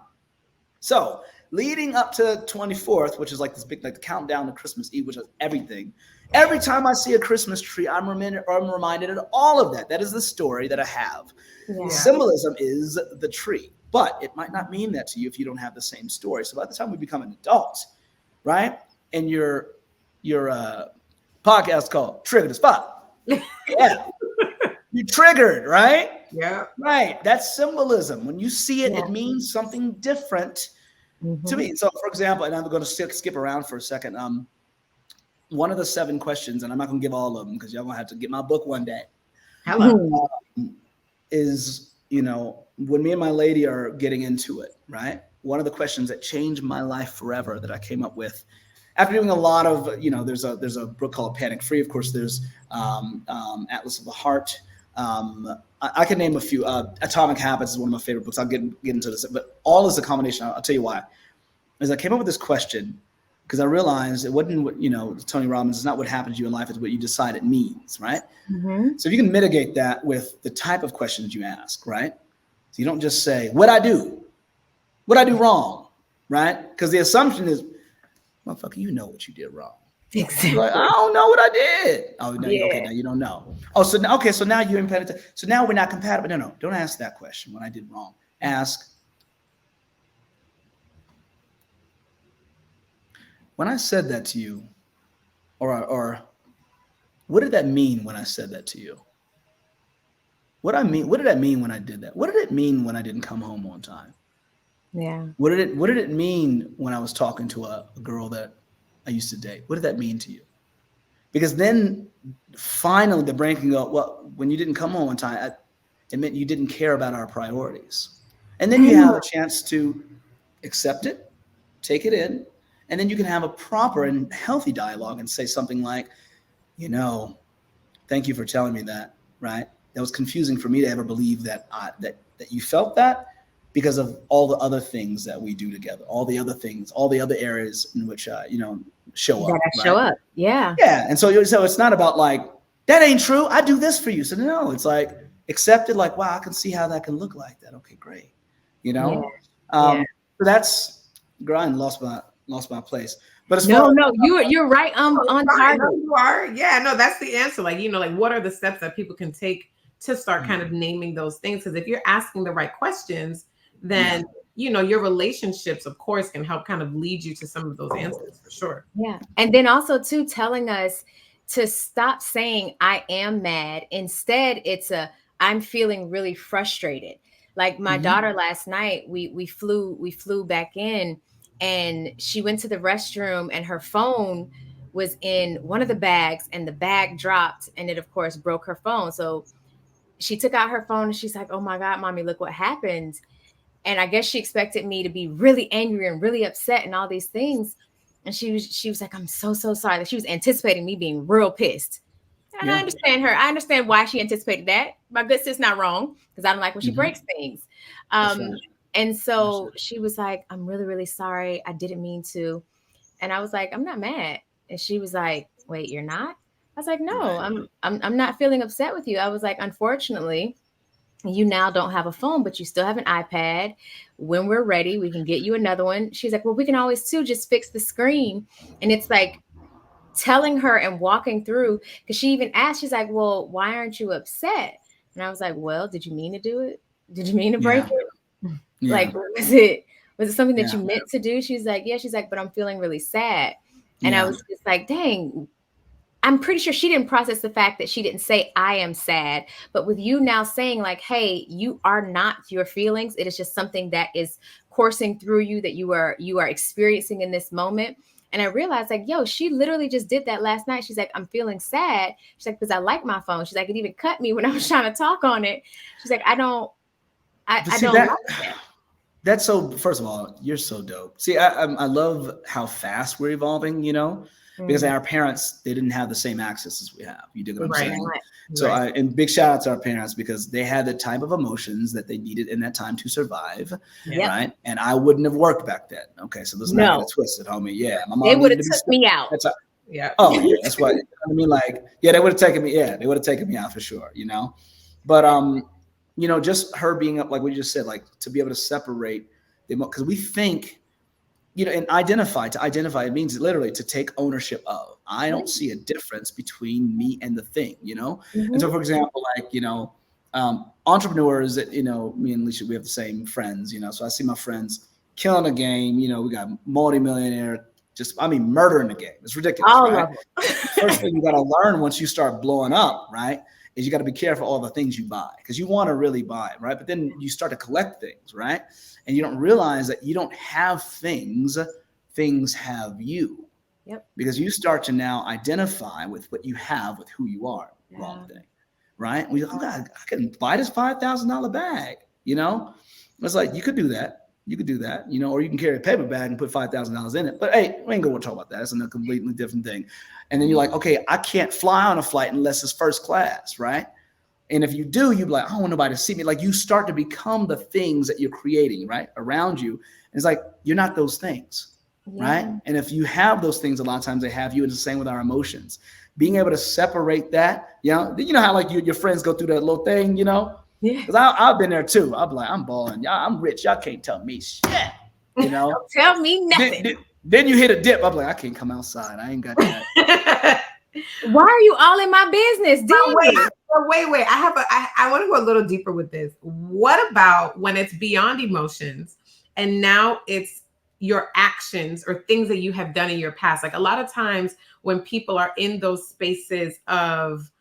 So leading up to 24th, which is like this big, like the countdown to Christmas Eve, which is everything. Every time I see a Christmas tree, I'm reminded of all of that. That is the story that I have. Yeah. Symbolism is the tree, but it might not mean that to you if you don't have the same story. So by the time we become an adult, right? And your podcast called Trigger the Spot. Yeah. You triggered, right? Yeah. Right. That's symbolism. When you see it, it means something different to me. So, for example, and I'm going to skip around for a second. One of the 7 questions, and I'm not going to give all of them because y'all going to have to get my book one day. Hello. Is, when me and my lady are getting into it, right? One of the questions that changed my life forever that I came up with after doing a lot of, there's a book called Panic Free. Of course, there's Atlas of the Heart. I can name a few. Atomic Habits is one of my favorite books. I'll get into this, but all is a combination. I'll tell you why. As I came up with this question, because I realized it wasn't what, Tony Robbins, is not what happens to you in life, it's what you decide it means, right? So if you can mitigate that with the type of questions you ask, right? So you don't just say, what'd I do wrong, right? Because the assumption is, motherfucker, you know what you did wrong. Exactly. Like, I don't know what I did. Oh, no, okay, now you don't know. Oh, so now you're impenitent. So now we're not compatible. No, don't ask that question when I did wrong. Ask, when I said that to you, or what did that mean when I said that to you? What did that mean when I did that? What did it mean when I didn't come home on time? Yeah. What did it mean when I was talking to a girl that I used to date? What did that mean to you? Because then finally the brain can go, well, when you didn't come home on time, it meant you didn't care about our priorities. And then you have a chance to accept it, take it in, and then you can have a proper and healthy dialogue and say something like, thank you for telling me that, right? That was confusing for me to ever believe that you felt that, because of all the other things that we do together, all the other things, all the other areas in which, show up. Show up. Yeah. Yeah. And so it's not about like, that ain't true. I do this for you. So no, it's like accepted, like, wow, I can see how that can look like that. Okay, great. So that's grind, lost my place. But as no, you're right. On target. You are. Yeah, no, that's the answer. Like, what are the steps that people can take to start kind of naming those things? Because if you're asking the right questions, then your relationships, of course, can help kind of lead you to some of those answers for sure. Yeah. And then also too, telling us to stop saying I am mad. Instead, it's I'm feeling really frustrated. Like my daughter last night, we flew back in, and she went to the restroom and her phone was in one of the bags, and the bag dropped, and it of course broke her phone. So she took out her phone and she's like, oh my God, mommy, look what happened. And I guess she expected me to be really angry and really upset and all these things. And she was like, I'm so sorry. That she was anticipating me being real pissed. And I understand her. I understand why she anticipated that. My good sis not wrong, because I don't like when she breaks things. And so she was like, I'm really, really sorry. I didn't mean to. And I was like, I'm not mad. And she was like, wait, you're not? I was like, no, I'm not feeling upset with you. I was like, unfortunately, you now don't have a phone, but you still have an iPad. When we're ready, we can get you another one. She's like, well, we can always too just fix the screen. And it's like telling her and walking through, because she even asked, she's like, well, why aren't you upset? And I was like, well, did you mean to do it? Did you mean to break it? Yeah. Like, was it something that you meant to do? She's like, yeah. She's like, but I'm feeling really sad. And I was just like, dang, I'm pretty sure she didn't process the fact that she didn't say, I am sad. But with you now saying like, hey, you are not your feelings. It is just something that is coursing through you that you are experiencing in this moment. And I realized like, yo, she literally just did that last night. She's like, I'm feeling sad. She's like, because I like my phone. She's like, it even cut me when I was trying to talk on it. She's like, I don't like that. That's so, first of all, you're so dope. See, I love how fast we're evolving, you know, because our parents, they didn't have the same access as we have. You dig what I'm saying? Right. So and big shout out to our parents because they had the type of emotions that they needed in that time to survive. Yep. Right. And I wouldn't have worked back then. Okay. So let's not get it twisted, homie. Yeah. My mom they would have took me out. Yeah. Oh, yeah. That's why, I mean, like, yeah, they would have taken me. Yeah. They would have taken me out for sure, you know, but, you know, just her being up, like we just said, like to be able to separate the, because we think, you know, and to identify, it means literally to take ownership of. I don't see a difference between me and the thing, you know? And so, for example, like, you know, entrepreneurs that, you know, me and Alicia, we have the same friends, you know? So I see my friends killing a game, you know, we got multimillionaire, murdering the game. It's ridiculous, right? First thing you got to learn once you start blowing up, right, is you got to be careful all the things you buy because you want to really buy, right? But then you start to collect things, right? And you don't realize that you don't have things, things have you. Yep. Because you start to now identify with what you have, with who you are. Wrong thing, right? We, oh God, I can buy this $5,000 bag, you know? It's like, you could do that. You could do that, you know, or you can carry a paper bag and put $5,000 in it. But hey, we ain't going to talk about that. That's a completely different thing. And then you're like, okay, I can't fly on a flight unless it's first class, right? And if you do, you're like, I don't want nobody to see me. Like you start to become the things that you're creating, right, around you. And it's like, you're not those things, right? And if you have those things, a lot of times they have you. It's the same with our emotions. Being able to separate that, you know how like your friends go through that little thing, you know? Yeah. Because I've been there too. I'm like, I'm balling. Y'all, I'm rich. Y'all can't tell me shit, you know? Don't tell me nothing. Then you hit a dip. I'm like, I can't come outside. I ain't got that. Why are you all in my business? Wait. I want to go a little deeper with this. What about when it's beyond emotions and now it's your actions or things that you have done in your past? Like a lot of times when people are in those spaces of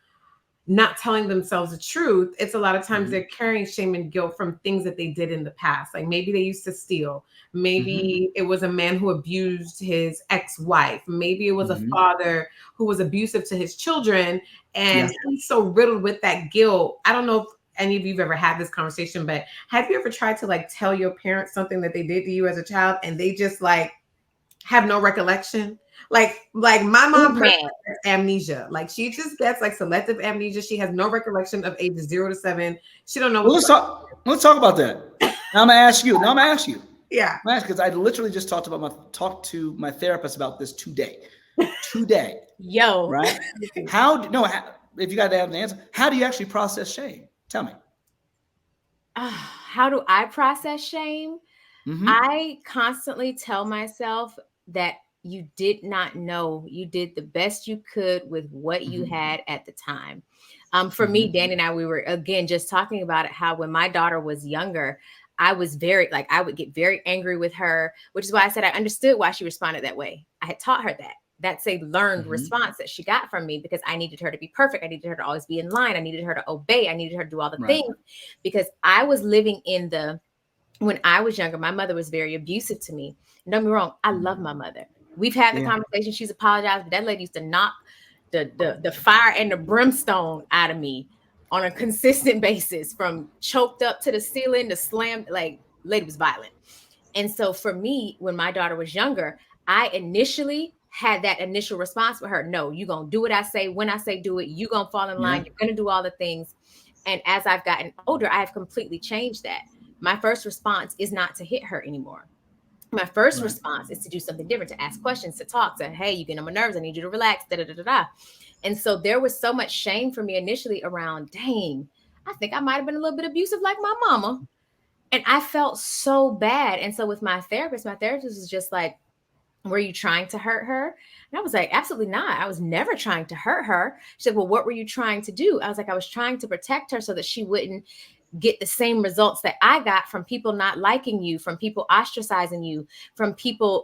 not telling themselves the truth, it's a lot of times they're carrying shame and guilt from things that they did in the past. Like maybe they used to steal. Maybe it was a man who abused his ex-wife. Maybe it was a father who was abusive to his children. And he's so riddled with that guilt. I don't know if any of you've ever had this conversation, but have you ever tried to like tell your parents something that they did to you as a child and they just like have no recollection? Like my mom has amnesia. Like she just gets like selective amnesia. She has no recollection of ages 0 to 7. She don't know. Well, let's talk about that. Now I'm gonna ask you. Yeah. Because I literally just talked to my therapist about this today. Yo. Right? If you got to have an answer, how do you actually process shame? Tell me. How do I process shame? I constantly tell myself that you did not know. You did the best you could with what you had at the time. For me, Danny and I, we were, again, just talking about it, how when my daughter was younger, I was I would get very angry with her, which is why I said I understood why she responded that way. I had taught her that. That's a learned response that she got from me because I needed her to be perfect. I needed her to always be in line. I needed her to obey. I needed her to do all the things because I was living when I was younger, my mother was very abusive to me. Don't get me wrong. I love my mother. We've had the conversation. She's apologized, but that lady used to knock the fire and the brimstone out of me on a consistent basis, from choked up to the ceiling to slammed. Like, lady was violent. And so for me, when my daughter was younger, I initially had that initial response with her. No, you're going to do what I say. When I say do it, you're going to fall in line. You're going to do all the things. And as I've gotten older, I have completely changed that. My first response is not to hit her anymore. My first response is to do something different, to ask questions, to talk, to, hey, you get on my nerves. I need you to relax, da-da-da-da-da. And so there was so much shame for me initially around, dang, I think I might have been a little bit abusive like my mama. And I felt so bad. And so with my therapist was just like, were you trying to hurt her? And I was like, absolutely not. I was never trying to hurt her. She said, well, what were you trying to do? I was like, I was trying to protect her so that she wouldn't get the same results that I got from people not liking you, from people ostracizing you, from people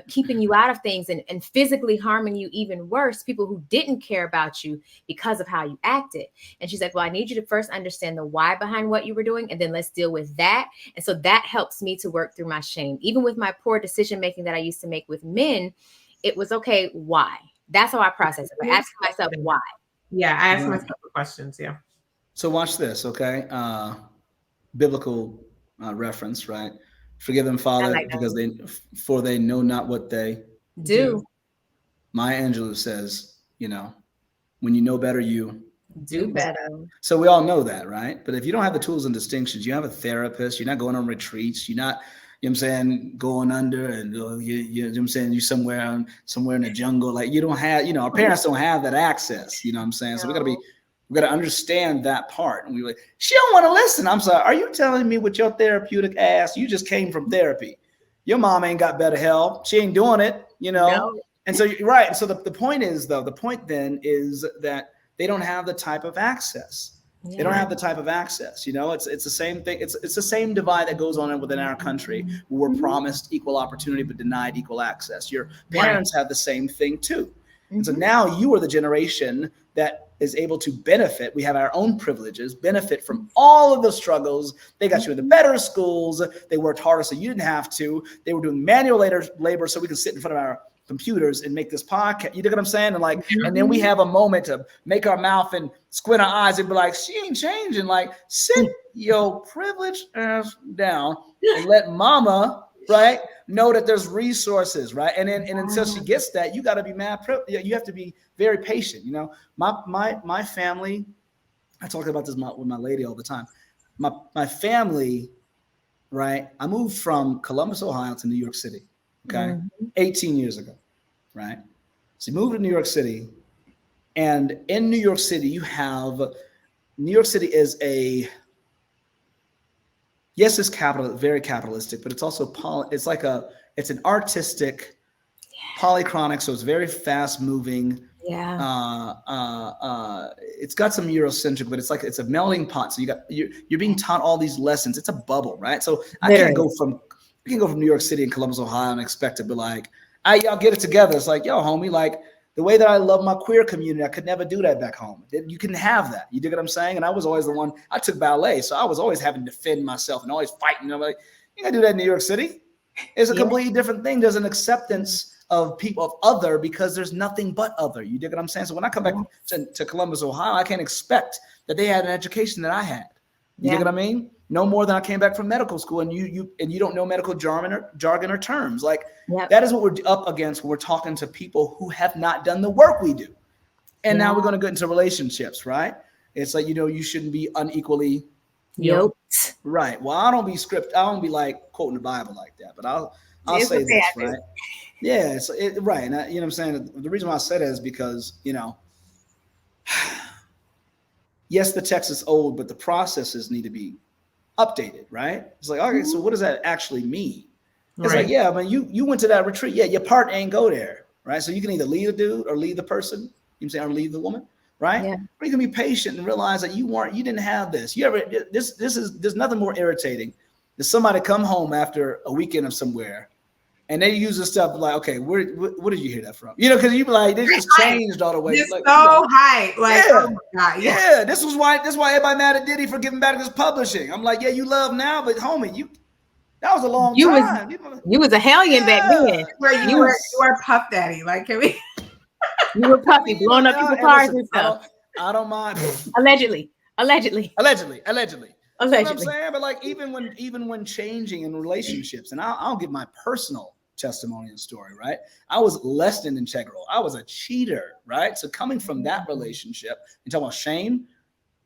keeping you out of things and physically harming you even worse, people who didn't care about you because of how you acted. And she's like, well, I need you to first understand the why behind what you were doing, and then let's deal with that. And so that helps me to work through my shame. Even with my poor decision making that I used to make with men, it was okay, why? That's how I process it. By asking myself why. Yeah, I ask myself the questions. Yeah. So watch this, okay? Biblical reference, right? Forgive them, Father, like because for they know not what they Do. Maya Angelou says, when you know better, you Do better. So we all know that, right? But if you don't have the tools and distinctions, you have a therapist, you're not going on retreats, you're not, you know what I'm saying, going under and you know what I'm saying, you're somewhere in the jungle. Like you don't have, our parents don't have that access, you know what I'm saying? So we got to understand that part. And we were like, she don't want to listen. I'm sorry. Are you telling me with your therapeutic ass, you just came from therapy? Your mom ain't got better help. She ain't doing it, No. And so you're right. So the point is though, the point then is that they don't have the type of access. They don't have the type of access. It's the same thing. It's the same divide that goes on within our country. We're promised equal opportunity, but denied equal access. Your parents have the same thing too. And so now you are the generation that is able to benefit. We have our own privileges, benefit from all of the struggles. They got you into better schools. They worked harder so you didn't have to. They were doing manual labor so we could sit in front of our computers and make this podcast. You know what I'm saying? And and then we have a moment to make our mouth and squint our eyes and be like, she ain't changing. Like, sit your privileged ass down and let mama, right, know that there's resources, right? And until she gets that, you got to be mad. You have to be very patient. My family, I talk about this with my lady all the time. My family, right? I moved from Columbus, Ohio to New York City. Okay. 18 years ago, right? So you moved to New York City, and in New York City, New York City is yes, it's very capitalistic, but it's also it's an artistic, polychronic, so it's very fast moving. Yeah. It's got some Eurocentric, but it's a melting pot. So you're being taught all these lessons. It's a bubble, right? So I can't go from New York City and Columbus, Ohio, and expect to be like, y'all get it together. It's like, yo, homie, like the way that I love my queer community, I could never do that back home. You couldn't have that. You dig what I'm saying? And I was always the one, I took ballet. So I was always having to defend myself and always fighting. I'm like, you gotta do that in New York City. It's a completely different thing. There's an acceptance of people, of other, because there's nothing but other. You dig what I'm saying? So when I come back to Columbus, Ohio, I can't expect that they had an education that I had. You dig what I mean? No more than I came back from medical school, and you don't know medical jargon or terms. Like that is what we're up against when we're talking to people who have not done the work we do. And now we're going to get into relationships, right? It's like, you shouldn't be unequally yoked. Right. Well, I don't be like quoting the Bible like that, but I'll say this, right? Yeah. Right. And you know what I'm saying? The reason why I said that is because, yes, the text is old, but the processes need to be updated, right? It's like, okay, so what does that actually mean? It's like, yeah, I mean, you went to that retreat. Yeah, your partner ain't go there, right? So you can either leave the dude or leave the person, you know what I'm saying, or leave the woman, right? Yeah. Or you can be patient and realize that you didn't have this. There's nothing more irritating than somebody come home after a weekend of somewhere and they use this stuff like, okay, where did you hear that from? Because you be like, they just changed all the way. It's like, so hype. Like, oh my God. Yeah. This is why everybody mad at Diddy for giving back his publishing. I'm like, yeah, you love now, but homie, that was a long time. You was a hellion back then. You were Puff Daddy. Like, can we? You were Puffy, blowing up people's cars and stuff. I don't mind. Allegedly. You know what I'm saying? But like, even when changing in relationships, and I'll give my personal testimony and story, right? I was less than integral. I was a cheater, right? So coming from that relationship, and talking about shame,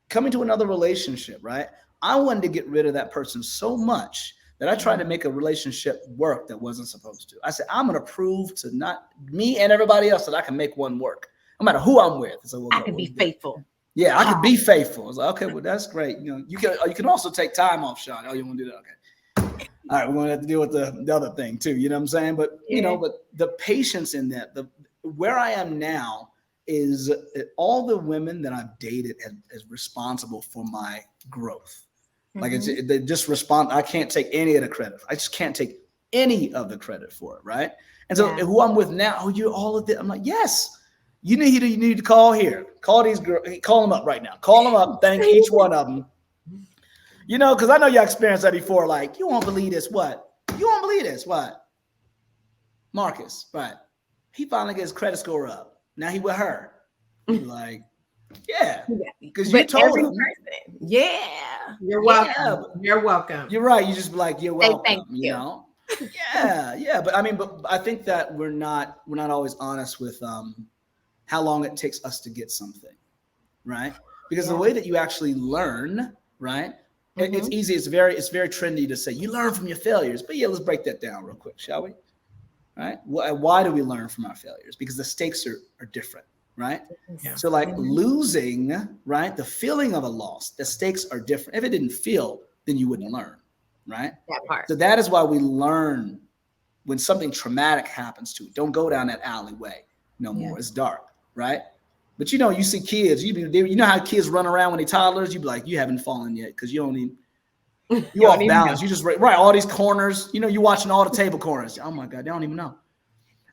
coming to another relationship, right? I wanted to get rid of that person so much that I tried to make a relationship work that wasn't supposed to. I said, I'm going to prove to not me and everybody else that I can make one work, no matter who I'm with. So I can be faithful. Yeah, I could be faithful. I was like, okay, well, that's great. You can also take time off, Shaun. Oh, you want to do that? Okay. All right, we're going to have to deal with the other thing too. You know what I'm saying? But but the patience in that, where I am now is all the women that I've dated as responsible for my growth. Like they just respond. I can't take any of the credit. I just can't take any of the credit for it, right? And so who I'm with now, oh, you're all of this. I'm like, yes, you need to call here. Call these girls. Call them up right now. Call them up. Thank each one of them. You know, because I know y'all experienced that before. Like, you won't believe this. What? You won't believe this. What? Marcus, right? He finally gets his credit score up. Now he with her. He's like, yeah, because you told him. Yeah, you're welcome. Yeah, you're welcome. You're right. You just be like, you're welcome. Thank you. You know. Yeah. But I mean, I think that we're not always honest with how long it takes us to get something, right? Because the way that you actually learn, right? It's easy. It's very trendy to say you learn from your failures. But yeah, let's break that down real quick, shall we? Right? Why do we learn from our failures? Because the stakes are different, right? Yeah. So like losing, right? The feeling of a loss, the stakes are different. If it didn't feel, then you wouldn't learn, right? That part. So that is why we learn when something traumatic happens to it. Don't go down that alleyway no more. It's dark, right? But you know, you see kids, you know how kids run around when they're toddlers, you be like, you haven't fallen yet because you don't even, you off balance. You just, right, all these corners, you know, you're watching all the table corners. Oh my God, they don't even know.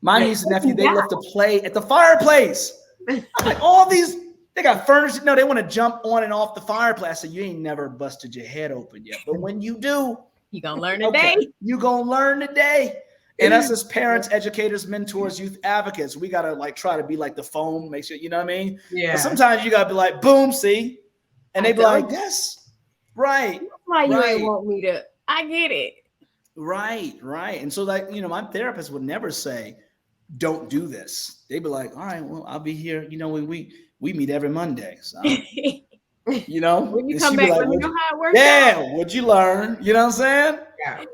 My niece and nephew, they love to play at the fireplace. Like all these, they got furniture. No, they want to jump on and off the fireplace. I said, you ain't never busted your head open yet. But when you do, you're going to learn today. You're going to learn today. And us as parents, educators, mentors, youth advocates, we got to like try to be like the phone, make sure, you know what I mean? Yeah. But sometimes you got to be like, boom, see? And they be like, yes, right. That's why you ain't want me to, I get it. Right. And so like, you know, my therapist would never say, don't do this. They'd be like, all right, well, I'll be here. You know, we meet every Monday. So, you know, when you come back, let me know how it works. Yeah, what'd you learn? You know what I'm saying? Yeah.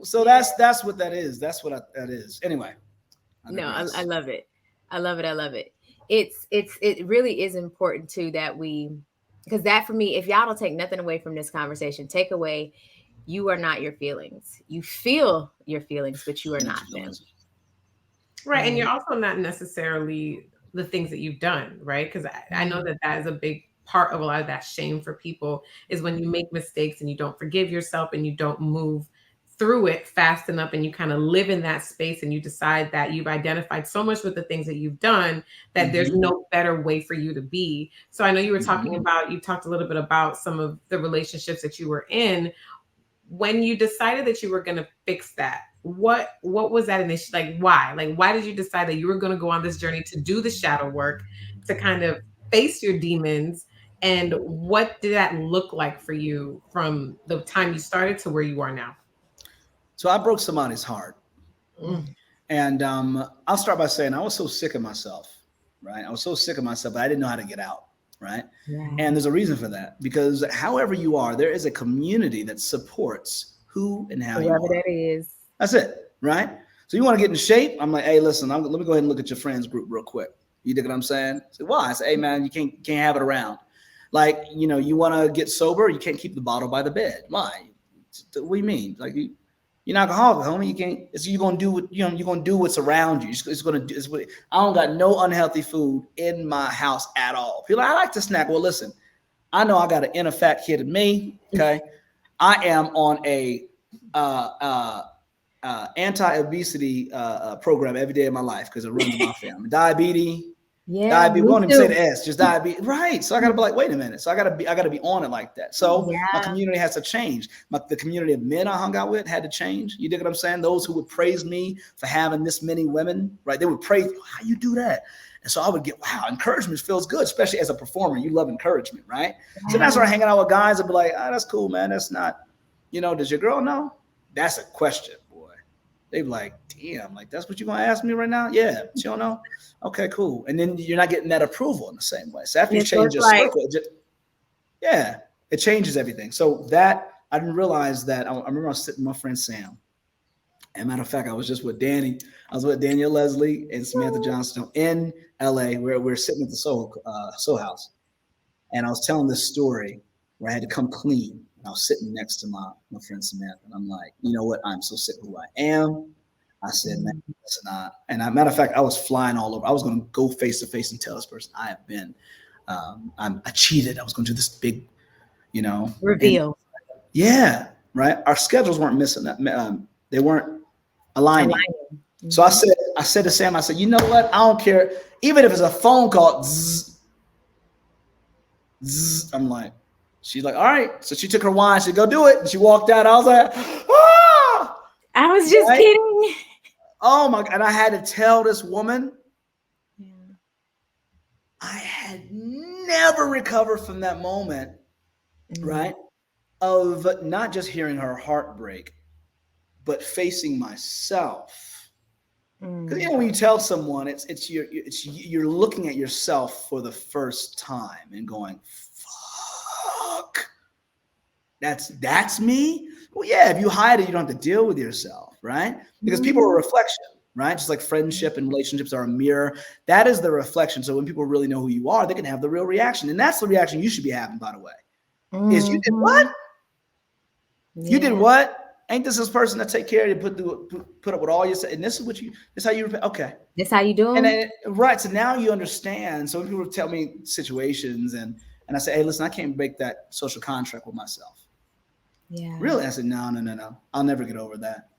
So that's what that is. That's what that is. Anyway. I love it. I love it. It really is important too that because that for me, if y'all don't take nothing away from this conversation, take away, you are not your feelings. You feel your feelings, but you are not them. Right. And you're also not necessarily the things that you've done, right? Because I know that is a big part of a lot of that shame for people is when you make mistakes and you don't forgive yourself and you don't move through it fast enough and you kind of live in that space and you decide that you've identified so much with the things that you've done that there's no better way for you to be. So I know you were talking about, you talked a little bit about some of the relationships that you were in. When you decided that you were going to fix that, what was that initially? Like, why? Like, why did you decide that you were going to go on this journey to do the shadow work, to kind of face your demons? And what did that look like for you from the time you started to where you are now? So I broke somebody's heart. And I'll start by saying I was so sick of myself, right? I was so sick of myself, but I didn't know how to get out, right? And there's a reason for that, because however you are, there is a community that supports who and how you are. Whoever that is. That's it, right? So you want to get in shape? I'm like, hey, listen, let me go ahead and look at your friends group real quick. You dig what I'm saying? I said, why? I said, hey, man, you can't have it around. Like, you know, you want to get sober, you can't keep the bottle by the bed. Why? What do you mean? Like, you're an alcoholic, homie. You can't. You're gonna do what you're gonna do what's around you. I don't got no unhealthy food in my house at all. People, I like to snack. Well, listen, I know I got an inner fat kid in me. Okay, I am on a anti-obesity program every day of my life because it runs in my family. Diabetes. Yeah, diabetes. We won't even say the S, just diabetes. Right. So I gotta be like, wait a minute. So I gotta be on it like that. So my community has to change. The community of men I hung out with had to change. You dig what I'm saying? Those who would praise me for having this many women, right? They would praise, how you do that? And so I would get, wow, encouragement feels good, especially as a performer. You love encouragement, right? So that's where I hanging out with guys and be like, that's cool, man. That's not, does your girl know? That's a question. They be like, damn, like that's what you're gonna ask me right now? Yeah, she don't know. Okay, cool. And then you're not getting that approval in the same way. So after you change your circle, it changes everything. So that I didn't realize that. I remember I was sitting with my friend Sam. And matter of fact, I was just with Danny. I was with Daniel Leslie and Samantha Johnstone in LA, where we're sitting at the Soul House. And I was telling this story where I had to come clean. I was sitting next to my friend Samantha, and I'm like, you know what? I'm so sick of who I am. I said, man, listen, and matter of fact, I was flying all over. I was going to go face to face and tell this person I have been, I cheated. I was going to do this big, reveal. Yeah, right. Our schedules weren't missing. They weren't aligning. Aligning. So I said to Sam, I said, you know what? I don't care. Even if it's a phone call, zzz, zzz, I'm like, she's like, all right. So she took her wine. She said, go do it. And she walked out. I was like, ah, I was just right? kidding. Oh my God. And I had to tell this woman, Yeah. I had never recovered from that moment, right? Of not just hearing her heartbreak, but facing myself. Because when you tell someone, it's you're looking at yourself for the first time and going, "Fuck, that's me." Well, yeah. If you hide it, you don't have to deal with yourself, right? Because people are a reflection, right? Just like friendship and relationships are a mirror. That is the reflection. So when people really know who you are, they can have the real reaction, and that's the reaction you should be having. By the way, is you did what? Yeah. You did what? Ain't this person that take care of you, put up with all your, and this is how you, okay. This how you do And it? then, right. So now you understand. So when people tell me situations and I say, hey, listen, I can't break that social contract with myself. Yeah. Really? I said, no. I'll never get over that.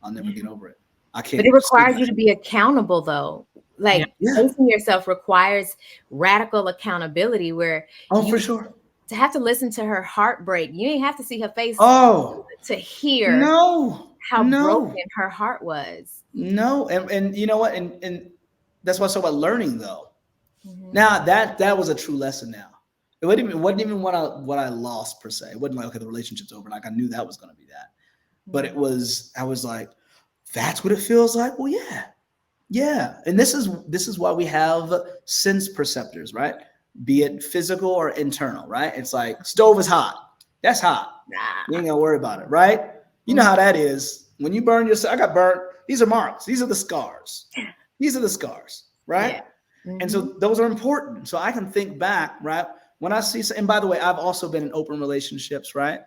I'll never get over it. I can't. But it requires you to be accountable though. Like facing yourself requires radical accountability where for sure. To have to listen to her heartbreak, you ain't have to see her face to hear how broken her heart was. No, and you know what? And that's why I talk about learning though. Now that was a true lesson now. It wasn't even what I lost per se. It wasn't like, okay, the relationship's over. Like I knew that was gonna be that. But I was like, that's what it feels like. Well, yeah. Yeah. And this is why we have sense perceptors, right? Be it physical or internal, right? It's like stove is hot. That's hot. You ain't gonna worry about it, right? You know how that is. When you burn yourself, I got burnt. These are marks. These are the scars. These are the scars, right? Yeah. And so those are important. So I can think back, right? When I see, and by the way, I've also been in open relationships, right?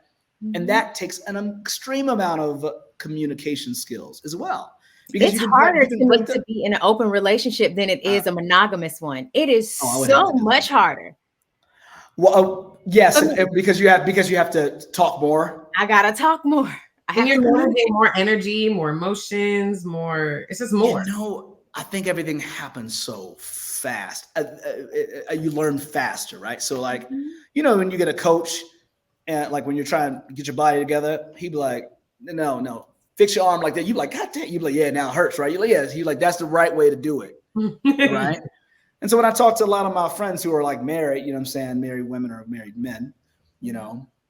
And that takes an extreme amount of communication skills as well. Because it's harder to me to be in an open relationship than it is a monogamous one. It is so much harder. Well, yes, because you have to talk more. I gotta talk more. And you're managing more energy, more emotions, more. It's just more. I think everything happens so fast. You learn faster, right? So, like, when you get a coach, and like when you're trying to get your body together, he'd be like, "No, fix your arm like that." You be like, "God damn!" You be like, "Yeah, now it hurts, right?" You like, "Yeah." He's like, "That's the right way to do it," right? And so when I talk to a lot of my friends who are like married, you know what I'm saying, married women or married men,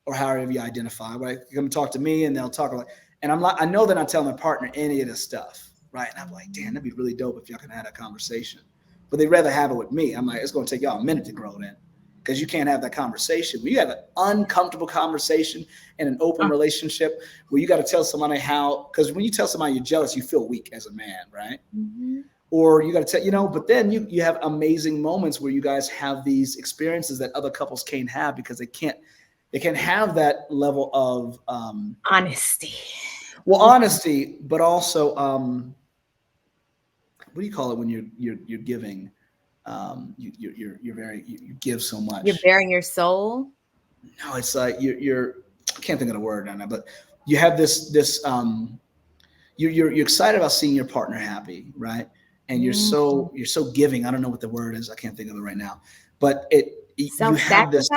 or however you identify, right? They come talk to me and they'll talk like, and I'm like, I know they're not telling their partner any of this stuff, right? And I'm like, damn, that'd be really dope if y'all can have that conversation. But they'd rather have it with me. I'm like, it's going to take y'all a minute to grow then, because you can't have that conversation. When you have an uncomfortable conversation in an open relationship where you got to tell somebody how, because when you tell somebody you're jealous, you feel weak as a man, right? Or you got to tell, but then you have amazing moments where you guys have these experiences that other couples can't have because they can't have that level of honesty. Well, honesty, but also what do you call it when you're giving? You give so much. You're bearing your soul. No, it's like you're I can't think of the word right now, but you have this you're excited about seeing your partner happy, right? And you're so giving. I don't know what the word is. I can't think of it right now. But you have this.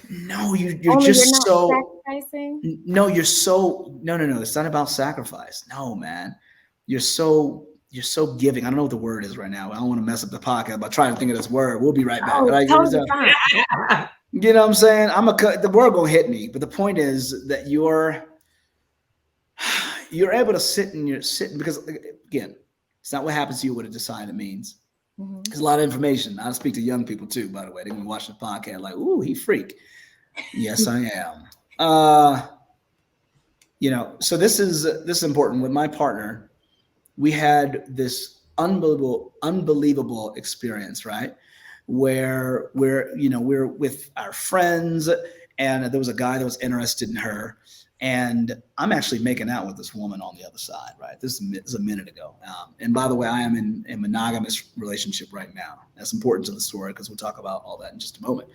No, you're just so sacrificing. No, you're so no. It's not about sacrifice. No, man, you're so giving. I don't know what the word is right now. I don't want to mess up the podcast by trying to think of this word. We'll be right back. Totally fine. You know what I'm saying? The word gonna hit me, but the point is that you're able to sit because again, it's not what happens to you what a decided means. There's a lot of information. I speak to young people too, by the way. They can watch the podcast like, ooh, he freak. Yes, I am. So this is important. With my partner, we had this unbelievable experience, right? Where we're with our friends, and there was a guy that was interested in her. And I'm actually making out with this woman on the other side, right? This is a minute ago. And by the way, I am in a monogamous relationship right now. That's important to the story because we'll talk about all that in just a moment.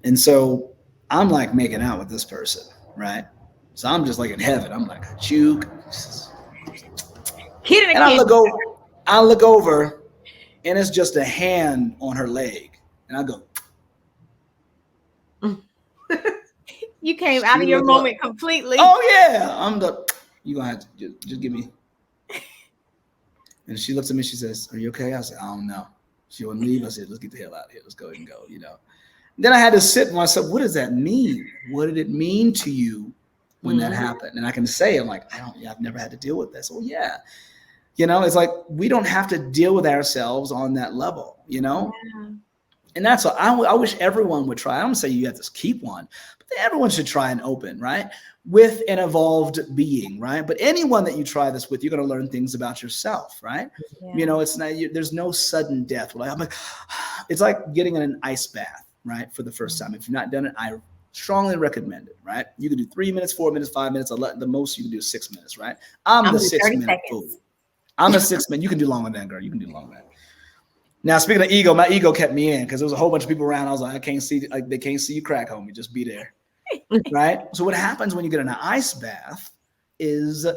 And so I'm like making out with this person, right? So I'm just like in heaven. I'm like, juke. Kid in a And candy. I look over, and it's just a hand on her leg. And I go, You came out she of your look like, moment completely. oh yeah. You gonna have to just give me. And she looks at me, she says, are you okay? I said, I don't know. She wouldn't leave. I said, let's get the hell out of here. Let's go ahead and go, Then I had to sit with myself, what does that mean? What did it mean to you when that happened? And I can say, I'm like, I've never had to deal with this. Well, yeah. It's like we don't have to deal with ourselves on that level, Yeah. And that's what I wish everyone would try. I don't say you have to keep one, but everyone should try and open, right? With an evolved being, right? But anyone that you try this with, you're going to learn things about yourself, right? Yeah. It's not, there's no sudden death. I'm like, it's like getting in an ice bath, right? For the first time. If you've not done it, I strongly recommend it, right? You can do 3 minutes, 4 minutes, 5 minutes. The most you can do is 6 minutes, right? I'm the 6 minute fool. I'm a 6 minute. You can do longer than that, girl. You can do longer than that. Now, speaking of ego, my ego kept me in because there was a whole bunch of people around. I was like, I can't see, like they can't see you crack, homie. Just be there, right? So what happens when you get in an ice bath is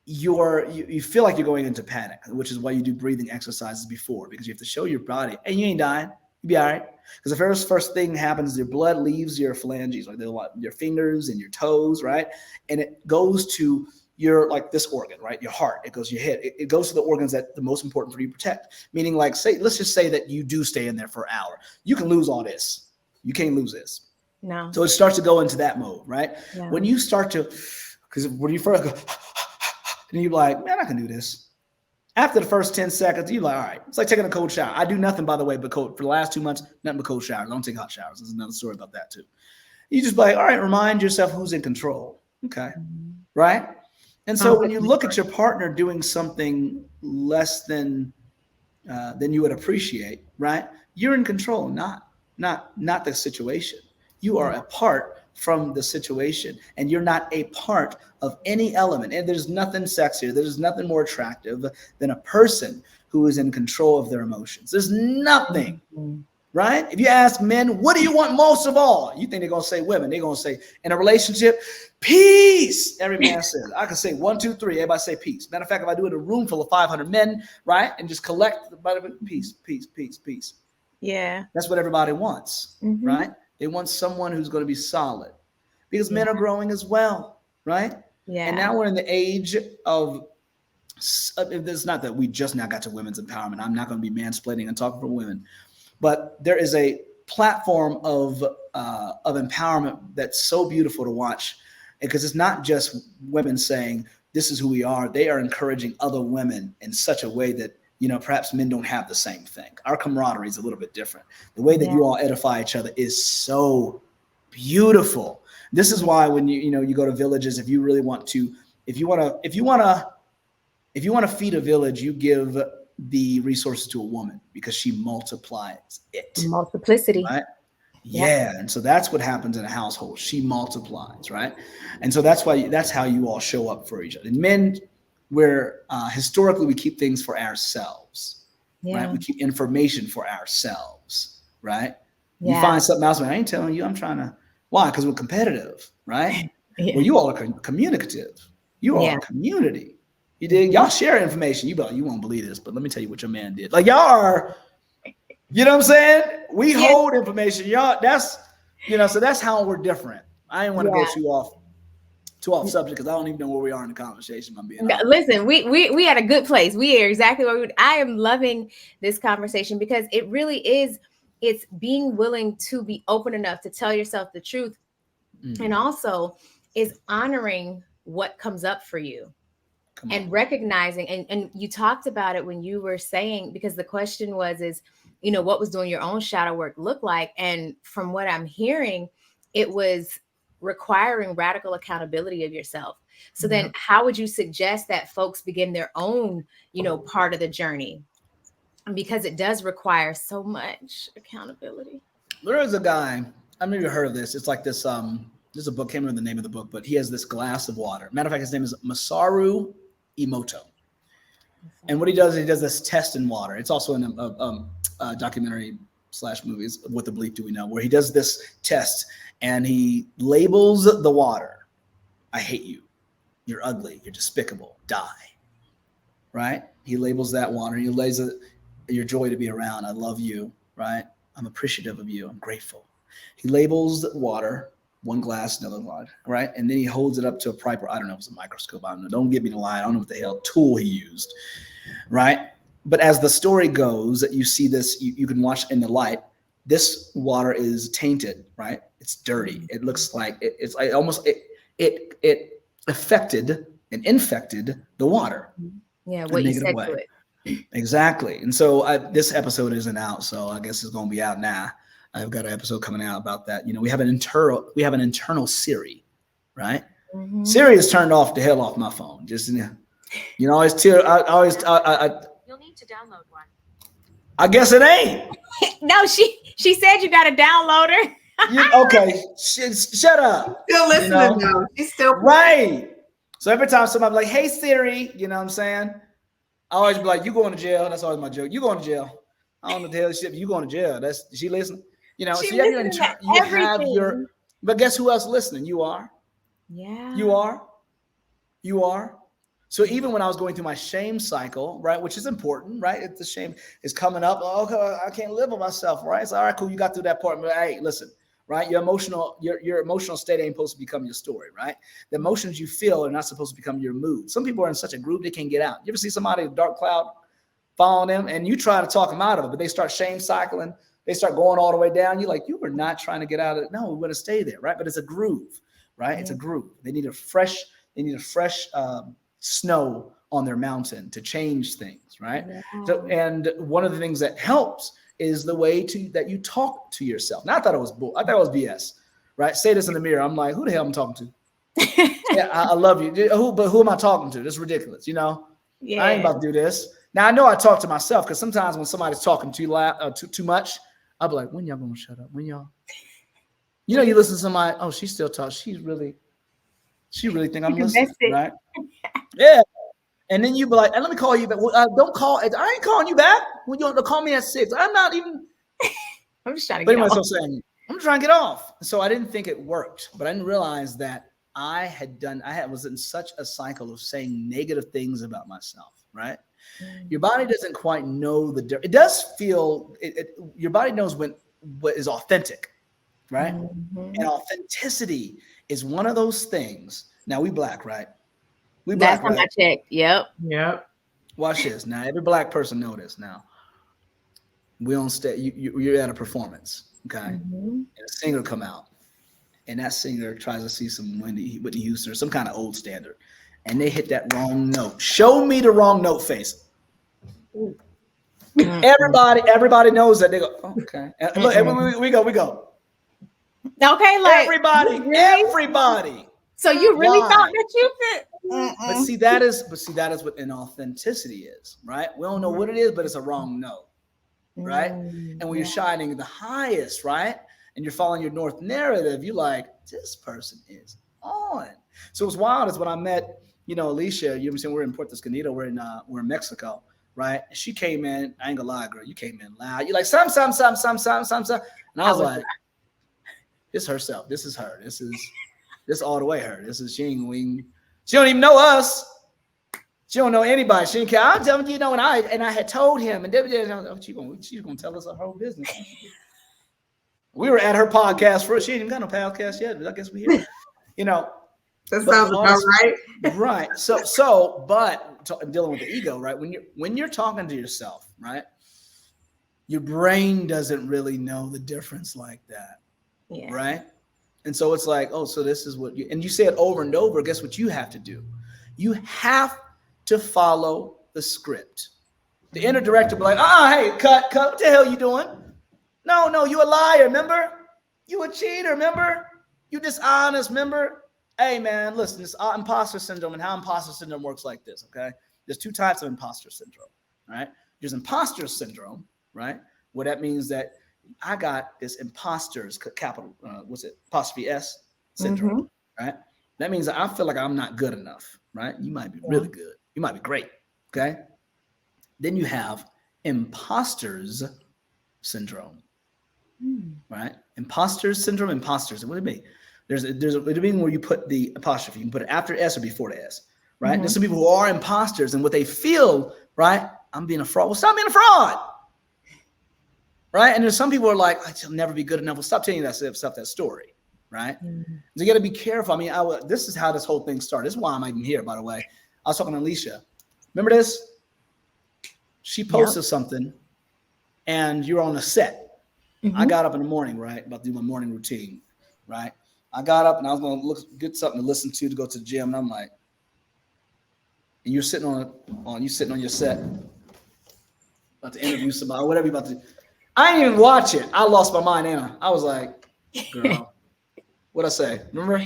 you feel like you're going into panic, which is why you do breathing exercises before, because you have to show your body, hey, you ain't dying. You'll be all right. Because the first thing happens is your blood leaves your phalanges, like your fingers and your toes, right? And it goes to your, like this organ, right? Your heart, it goes to your head. It goes to the organs that the most important for you to protect. Meaning, like, let's just say that you do stay in there for an hour. You can lose all this. You can't lose this. No. So it starts to go into that mode, right? Yeah. When you start to, because when you first go, and you're like, man, I can do this. After the first 10 seconds, you're like, all right. It's like taking a cold shower. I do nothing, by the way, but cold. For the last 2 months, nothing but cold showers. I don't take hot showers. There's another story about that too. You just be like, all right, remind yourself who's in control. Okay. Right? And so when you look at your partner doing something less than you would appreciate, right? You're in control, not the situation. You are apart from the situation, and you're not a part of any element. And there's nothing sexier, there's nothing more attractive than a person who is in control of their emotions. There's nothing. Right? If you ask men, what do you want most of all? You think they're going to say women. They're going to say, in a relationship, peace. Every man says. I can say 1, 2, 3. Everybody say peace. Matter of fact, if I do it in a room full of 500 men, right, and just collect peace, peace, peace, peace. Yeah. That's what everybody wants, right? They want someone who's going to be solid, because men are growing as well, right? Yeah. And now we're in the age of, it's not that we just now got to women's empowerment. I'm not going to be mansplaining and talking for women. But there is a platform of empowerment that's so beautiful to watch, because it's not just women saying this is who we are. They are encouraging other women in such a way that, perhaps men don't have the same thing. Our camaraderie is a little bit different. The way that you all edify each other is so beautiful. This is why when you go to villages, if you really want to, if you want to feed a village, you give the resources to a woman, because she multiplies it. Multiplicity. Right? Yeah. And so that's what happens in a household. She multiplies, right? And so that's how you all show up for each other. And men, where historically we keep things for ourselves, right? We keep information for ourselves, right? You find something else, I ain't telling you, I'm trying to, why? Because we're competitive, right? Well, you all are communicative. You are a community. You dig? Y'all share information. You won't believe this, but let me tell you what your man did. Like, y'all are, you know what I'm saying? We hold information. Y'all, that's, so that's how we're different. I didn't want to go too off subject, because I don't even know where we are in the conversation. I'm being honest. Listen, we at a good place. We are exactly where I am loving this conversation, because it really is, it's being willing to be open enough to tell yourself the truth. And also is honoring what comes up for you. And recognizing, and you talked about it when you were saying, because the question was, what was doing your own shadow work look like? And from what I'm hearing, it was requiring radical accountability of yourself. So then how would you suggest that folks begin their own, part of the journey? Because it does require so much accountability. There is a guy, I've never heard of this. It's like this, there's a book, can't remember the name of the book, but he has this glass of water. Matter of fact, his name is Masaru Emoto. And what he does this test in water. It's also in a documentary / movies, What the Bleep Do We Know, where he does this test, and he labels the water. I hate you. You're ugly. You're despicable. Die. Right? He labels that water. He lays it, your joy to be around. I love you. Right? I'm appreciative of you. I'm grateful. He labels the water, one glass, another water, right? And then he holds it up to a proper, I don't know if it's a microscope. I don't know. Don't give me the lie. I don't know what the hell tool he used, right? But as the story goes, you see this, you can watch in the light, this water is tainted, right? It's dirty. It looks like it's like almost, it affected and infected the water. Yeah, what you said to it. Exactly. And so this episode isn't out, so I guess it's going to be out now. I've got an episode coming out about that. You know, we have an internal Siri, right? Mm-hmm. Siri is turned off the hell off my phone. Just, you know, you'll need to download one. I guess it ain't. No, she said you got to download her. Okay, shut up. Still listening though. She's still right. So every time somebody's like, "Hey Siri," you know what I'm saying? I always be like, "You going to jail?" That's always my joke. You going to jail? I don't know the hell shit. You going to jail? That's she listening. You know, so you have your. But guess who else listening? You are. Yeah. You are. So even when I was going through my shame cycle, right, which is important, right? It's the shame is coming up. Oh, okay, I can't live with myself, right? It's all right, cool. You got through that part. But hey, listen, right? Your emotional state ain't supposed to become your story, right? The emotions you feel are not supposed to become your mood. Some people are in such a groove they can't get out. You ever see somebody in a dark cloud following them, and you try to talk them out of it, but they start shame cycling. They start going all the way down. You're like, you were not trying to get out of it. No, we're going to stay there, right? But it's a groove, right? Yeah. It's a groove. They need a fresh snow on their mountain to change things, right? Yeah. So, and one of the things that helps is the way that you talk to yourself. Now, I thought it was BS, right? Say this in the mirror. I'm like, who the hell am I talking to? Yeah, I love you. But who am I talking to? This is ridiculous, you know? Yeah. I ain't about to do this. Now, I know I talk to myself because sometimes when somebody's talking too loud, too much, I'll be like, when y'all going to shut up? When y'all? You know, you listen to somebody, oh, she still talks. She really think I'm listening, right? Yeah. And then you be like, let me call you back. Don't call. I ain't calling you back. When you want to call me at 6. I'm not even. I'm just trying to get off. So saying, I'm trying to get off. So I didn't think it worked, but I didn't realize that I was in such a cycle of saying negative things about myself, right? Your body doesn't quite know the difference. It does feel your body knows what is authentic, right? Mm-hmm. And authenticity is one of those things. Now we black, right? We black, right? I checked. Yep. Watch this. Now every black person know this. Now we don't stay. You're at a performance, okay? Mm-hmm. And a singer come out, and that singer tries to see some Whitney Houston or some kind of old standard. And they hit that wrong note. Show me the wrong note face. Everybody knows that. They go, oh, okay. And look, we go. Okay, like everybody. So you really thought that you could? But see, that is what inauthenticity is, right? We don't know what it is, but it's a wrong note, right? And when you're shining the highest, right, and you're following your North narrative, you're like, this person is on. So what's wild is when I met, you know, Alicia, you know what I'm saying? We're in Puerto Escondido, we're in Mexico, right? And she came in, I ain't gonna lie, girl, you came in loud. You're like, some. And I was like, this herself. This is her. This all the way her. She don't even know us. She don't know anybody. She didn't care. I'm telling you, know, and I had told him, and she's gonna tell us her whole business. We were at her podcast first. She ain't even got no podcast yet, but I guess we hear, you know. That sounds about right. Right. But dealing with the ego, right? When you're talking to yourself, right? Your brain doesn't really know the difference like that. Yeah. Right. And so it's like, oh, so this is what you say it over and over. Guess what you have to do? You have to follow the script. The inner director be like, hey, cut. What the hell you doing? No, you a liar, remember? You a cheater, remember? You dishonest, remember? Hey, man, listen, this imposter syndrome and how imposter syndrome works like this, okay? There's 2 types of imposter syndrome, right? There's imposter syndrome, right? What that means that I got this imposter's capital, apostrophe S syndrome, right? That means that I feel like I'm not good enough, right? You might be really good. You might be great, okay? Then you have imposter's syndrome. right? Imposter syndrome, imposters. What do you mean? There's a mean where you put the apostrophe. You can put it after S or before the S, right? There's some people who are imposters, and what they feel, right? I'm being a fraud. Well, stop being a fraud, right? And there's some people who are like, I'll never be good enough. Well, stop telling you that stuff, that story, right? So you got to be careful. I mean, this is how this whole thing started. This is why I'm even here, by the way. I was talking to Alicia. Remember this? She posted something, and you're on the set. I got up in the morning, right? About to do my morning routine, right? I got up and I was going to get something to listen to go to the gym. And I'm like, and you're sitting on your set, about to interview somebody or whatever you're about to do. I didn't even watch it. I lost my mind, Anna. I was like, girl, what'd I say? Remember?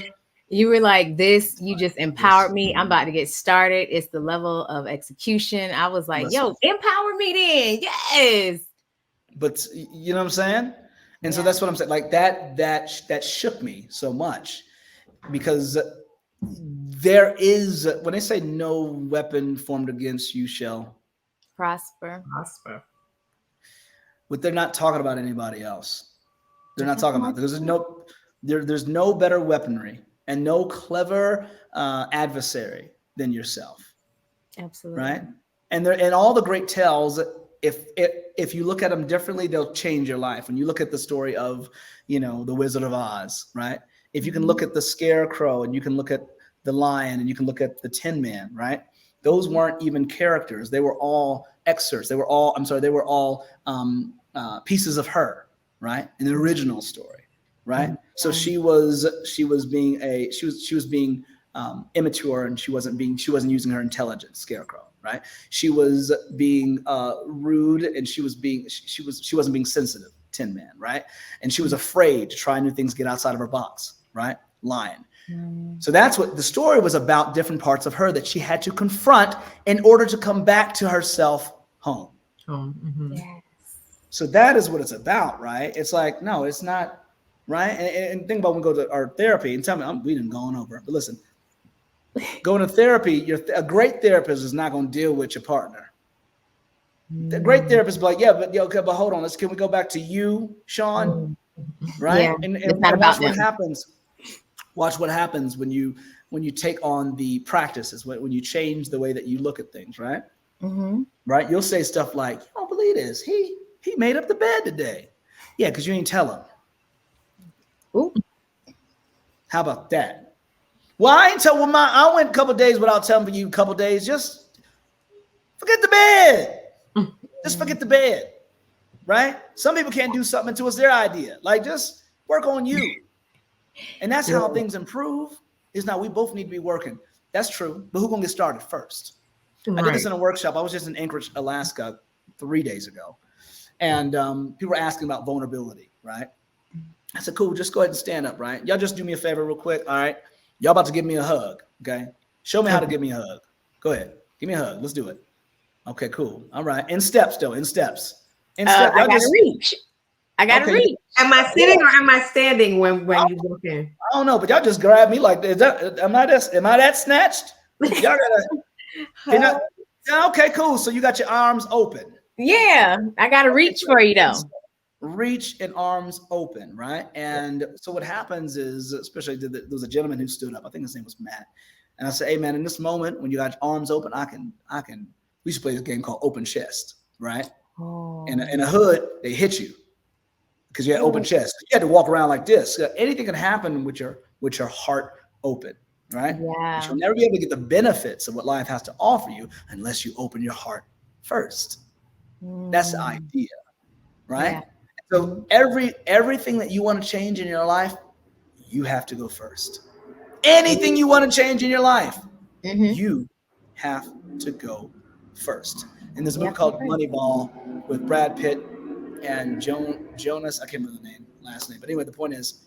You were like, this, you just empowered me. I'm about to get started. It's the level of execution. I was like, yo, empower me then. Yes. But you know what I'm saying? And so that's what I'm saying. Like that shook me so much, because there is, when they say no weapon formed against you shall prosper. But they're not talking about anybody else. They're not talking about, because there's no better weaponry and no clever adversary than yourself. Absolutely. Right. And all the great tales, if you look at them differently, they'll change your life. When you look at the story of, the Wizard of Oz, right? If you can look at the Scarecrow, and you can look at the Lion, and you can look at the Tin Man, right? Those weren't even characters. They were all excerpts. They were all pieces of her, right? In the original story, right? So she was being immature, and she wasn't using her intelligence, Scarecrow. Right? She was being rude, and she wasn't being sensitive, Tin Man, right? And she was afraid to try new things, get outside of her box, right? Lion. So that's what the story was about, different parts of her that she had to confront in order to come back to herself home. Yes. So that is what it's about, right? It's like, no, it's not, right? And think about when we go to our therapy, and tell me, we didn't go over, but listen, going to therapy, a great therapist is not going to deal with your partner. The great therapist is like, but hold on, can we go back to you, Shaun? Right? Yeah, and it's not watch about what them. happens. Watch what happens when you take on the practices, when you change the way that you look at things, right? Right? You'll say stuff like, I don't believe this. He made up the bed today. Yeah, because you ain't tell him. Ooh. How about that? Well, I went a couple of days without telling you a couple of days. Just forget the bed. Just forget the bed, right? Some people can't do something until it's their idea. Like, just work on you. And that's how things improve. Is now we both need to be working. That's true. But who's going to get started first? I did this in a workshop. I was just in Anchorage, Alaska 3 days ago. And people were asking about vulnerability, right? I said, cool, just go ahead and stand up, right? Y'all just do me a favor real quick, all right? Y'all about to give me a hug, okay? Show me how to give me a hug. Go ahead. Give me a hug. Let's do it. Okay, cool. All right. In steps, though. In steps. I gotta reach. Reach. Am I sitting or am I standing when you walk in? I don't know, but y'all just grab me like, am I that snatched? Y'all gotta, okay, cool. So you got your arms open. Yeah, I gotta reach for you though. Reach and arms open, right? And so what happens is, especially there was a gentleman who stood up. I think his name was Matt. And I said, hey man, in this moment when you got your arms open, we should play this game called open chest, right? In a hood, they hit you because you had open chest. You had to walk around like this. Anything can happen with your heart open, right? Yeah. But you'll never be able to get the benefits of what life has to offer you unless you open your heart first. That's the idea, right? Yeah. So everything that you want to change in your life, you have to go first. Anything you want to change in your life, you have to go first. And there's a movie called Moneyball with Brad Pitt and Jonas. I can't remember the last name. But anyway, the point is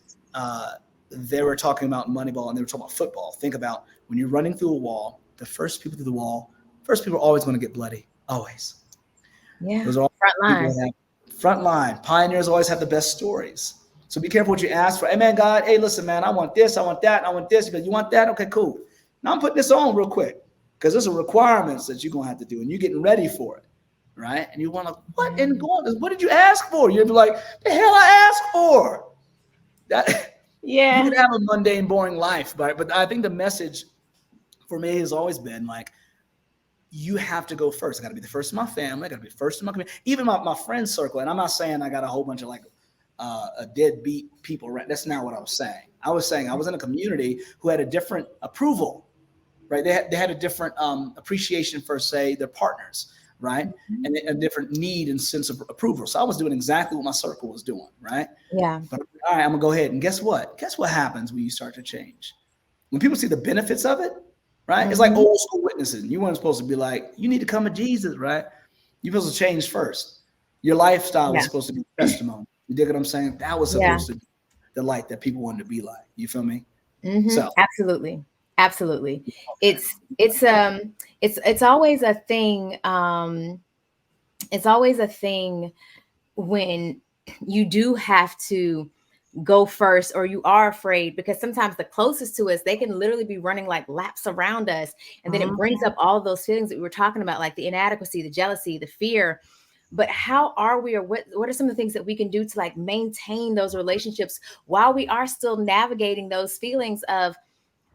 they were talking about Moneyball, and they were talking about football. Think about when you're running through a wall, the first people through the wall, are always going to get bloody. Always. Yeah. Those are all front line. Pioneers always have the best stories. So be careful what you ask for. Hey, man, God, hey, listen, man, I want this, I want that, I want this. But you want that? Okay, cool. Now I'm putting this on real quick because there's some requirements that you're going to have to do, and you're getting ready for it, right? And you want to, what in going? What did you ask for? You'd be like, the hell I asked for. That Yeah. you can have a mundane, boring life, but I think the message for me has always been like, you have to go first. I got to be the first in my family. I got to be first in my community, even my friend circle. And I'm not saying I got a whole bunch of like a deadbeat people. Right? That's not what I was saying. I was saying I was in a community who had a different approval, right? They had a different appreciation for, say, their partners, right? And a different need and sense of approval. So I was doing exactly what my circle was doing, right? Yeah. But all right, I'm gonna go ahead. And guess what? Guess what happens when you start to change? When people see the benefits of it, right? It's like old school witnessing. You weren't supposed to be like, you need to come to Jesus, right? You're supposed to change first. Your lifestyle was supposed to be testimony. You dig what I'm saying? That was supposed to be the light that people wanted to be like. You feel me? So absolutely. It's always a thing. It's always a thing when you do have to go first, or you are afraid, because sometimes the closest to us, they can literally be running like laps around us. And then it brings up all those feelings that we were talking about, like the inadequacy, the jealousy, the fear. But how are we, or what are some of the things that we can do to like maintain those relationships while we are still navigating those feelings of,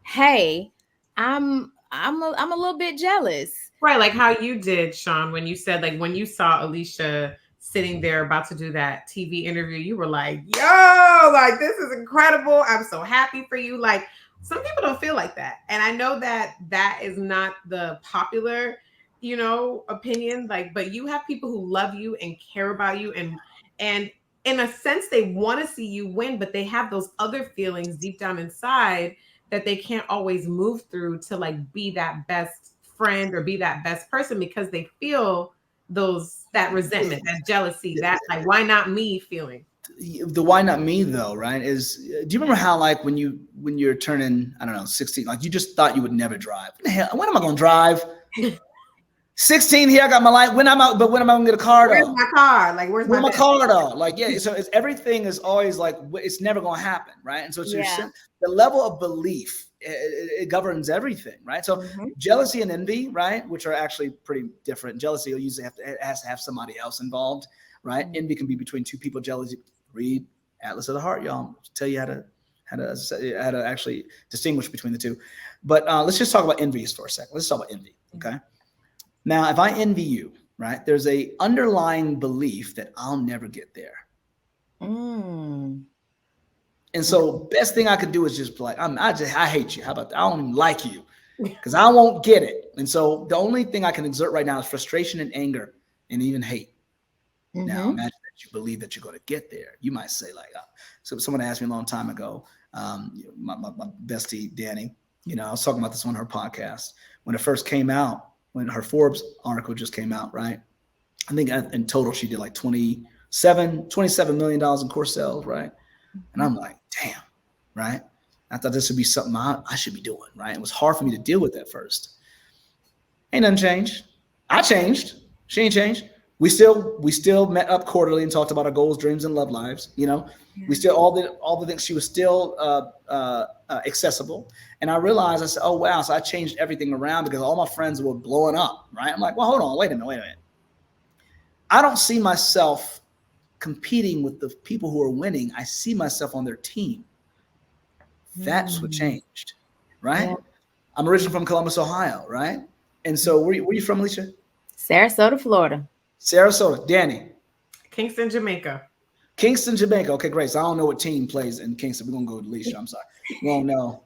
hey, I'm a little bit jealous. Right, like how you did, Shaun, when you said, like, when you saw Alicia sitting there about to do that TV interview, you were like, yo, like, this is incredible. I'm so happy for you. Like, some people don't feel like that. And I know that that is not the popular, opinion, like, but you have people who love you and care about you, and in a sense, they want to see you win, but they have those other feelings deep down inside that they can't always move through to like be that best friend or be that best person, because they feel that resentment, that jealousy, that like, why not me feeling. The why not me though, right? Is, do you remember how like when you're turning, I don't know, 16, like you just thought you would never drive? What the hell? When am I gonna drive? 16 here, I got my life. When am I gonna get a car though? Where's my car? Like, where's my car though? Like, yeah. So everything is always like, it's never gonna happen, right? And so it's the level of belief, it governs everything, right? So jealousy and envy, right, which are actually pretty different. Jealousy will usually has to have somebody else involved, right? Envy can be between two people. Jealousy, read Atlas of the Heart, y'all. I'll tell you how to actually distinguish between the two. But let's just talk about envy for a second. Let's talk about envy, okay? Now, if I envy you, right, there's a underlying belief that I'll never get there. And so best thing I could do is just be like, I hate you. How about that? I don't even like you because I won't get it. And so the only thing I can exert right now is frustration and anger and even hate. Now, imagine that you believe that you're going to get there. You might say like, so someone asked me a long time ago, my bestie, Danny, I was talking about this on her podcast. When it first came out, when her Forbes article just came out, right? I think in total she did like $27 million in course sales, right? And I'm like, damn, right? I thought this would be something I should be doing, right? It was hard for me to deal with at first. Ain't nothing changed. I changed. She ain't changed. We still met up quarterly and talked about our goals, dreams, and love lives. We still all the things. She was still accessible, and I realized, I said, oh wow, so I changed everything around because all my friends were blowing up, right? I'm like, well, hold on, wait a minute. I don't see myself competing with the people who are winning. I see myself on their team. That's what changed, right? Yeah. I'm originally from Columbus, Ohio, right? And so where you from, Alicia? Sarasota, Florida. Sarasota. Danny? Kingston, Jamaica. Kingston, Jamaica. Okay, great. So I don't know what team plays in Kingston. We're going to go with Alicia. I'm sorry. We don't know.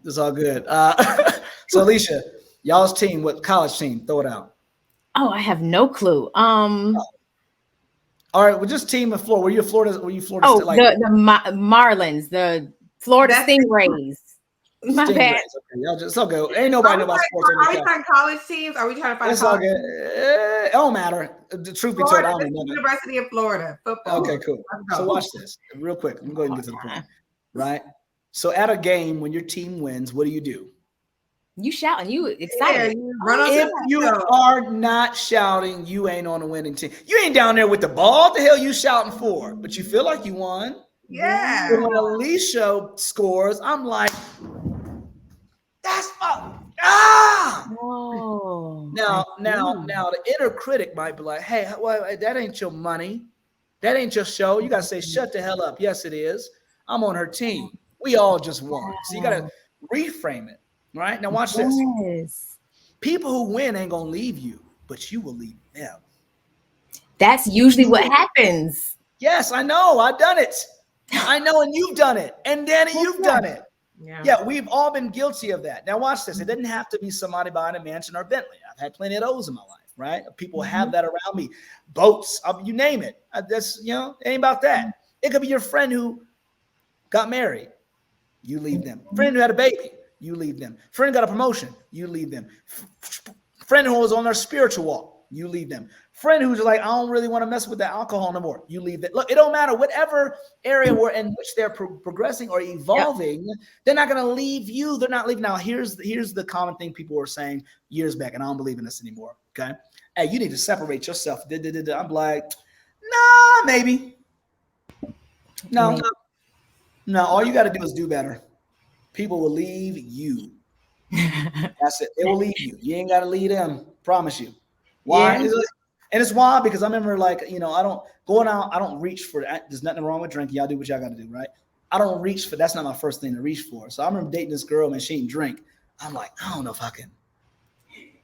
It's all good. So Alicia, y'all's team, what college team? Throw it out. Oh, I have no clue. All right, well, just team in Florida. Were you Florida? Oh, like the Marlins, the Florida Stingrays. My bad. Okay, y'all just go. Ain't nobody know about sports. Are we talking college teams? Are we trying to find? It's all good. It don't matter. The truth be told, I don't know. University of Florida football. Okay, cool. So watch this real quick. I'm going to get to the point. Right. So at a game, when your team wins, what do? You shouting, you excited. Yeah, if you are not shouting, you ain't on the winning team. You ain't down there with the ball. What the hell you shouting for? But you feel like you won. Yeah. When Alicia scores, I'm like, That's my Oh, Now, the inner critic might be like, "Hey, well, that ain't your money. That ain't your show." You gotta say, "Shut the hell up." Yes, it is. I'm on her team. We all just won. So you gotta reframe it. Right now, watch this. yes. People who win ain't gonna leave you, but you will leave them. That's usually what happens. Yes, I know. I've done it. I know, and you've done it, and Danny, you've done it. Yeah, we've all been guilty of that. Now, watch this. It doesn't have to be somebody buying a mansion or Bentley. I've had plenty of those in my life, right? People have that around me. Boats, you name it. That's, it ain't about that. It could be your friend who got married. You leave them. Friend who had a baby. You leave them. Friend got a promotion. You leave them. Friend who was on their spiritual walk. You leave them. Friend who's like, I don't really want to mess with the alcohol no more. You leave that. Look, it don't matter. Whatever area in which they're progressing or evolving, they're not going to leave you. They're not leaving. Now, here's the common thing people were saying years back, and I don't believe in this anymore. Okay. Hey, you need to separate yourself. I'm like, nah, maybe. No. All you got to do is do better. People will leave you. That's it. They will leave you. You ain't got to leave them. Promise you. Why? Yeah. And it's wild because I remember, like, I don't reach for that. There's nothing wrong with drinking. Y'all do what y'all got to do, right? I don't reach for, that's not my first thing to reach for. So I remember dating this girl, man, she didn't drink. I'm like, I don't know if I can.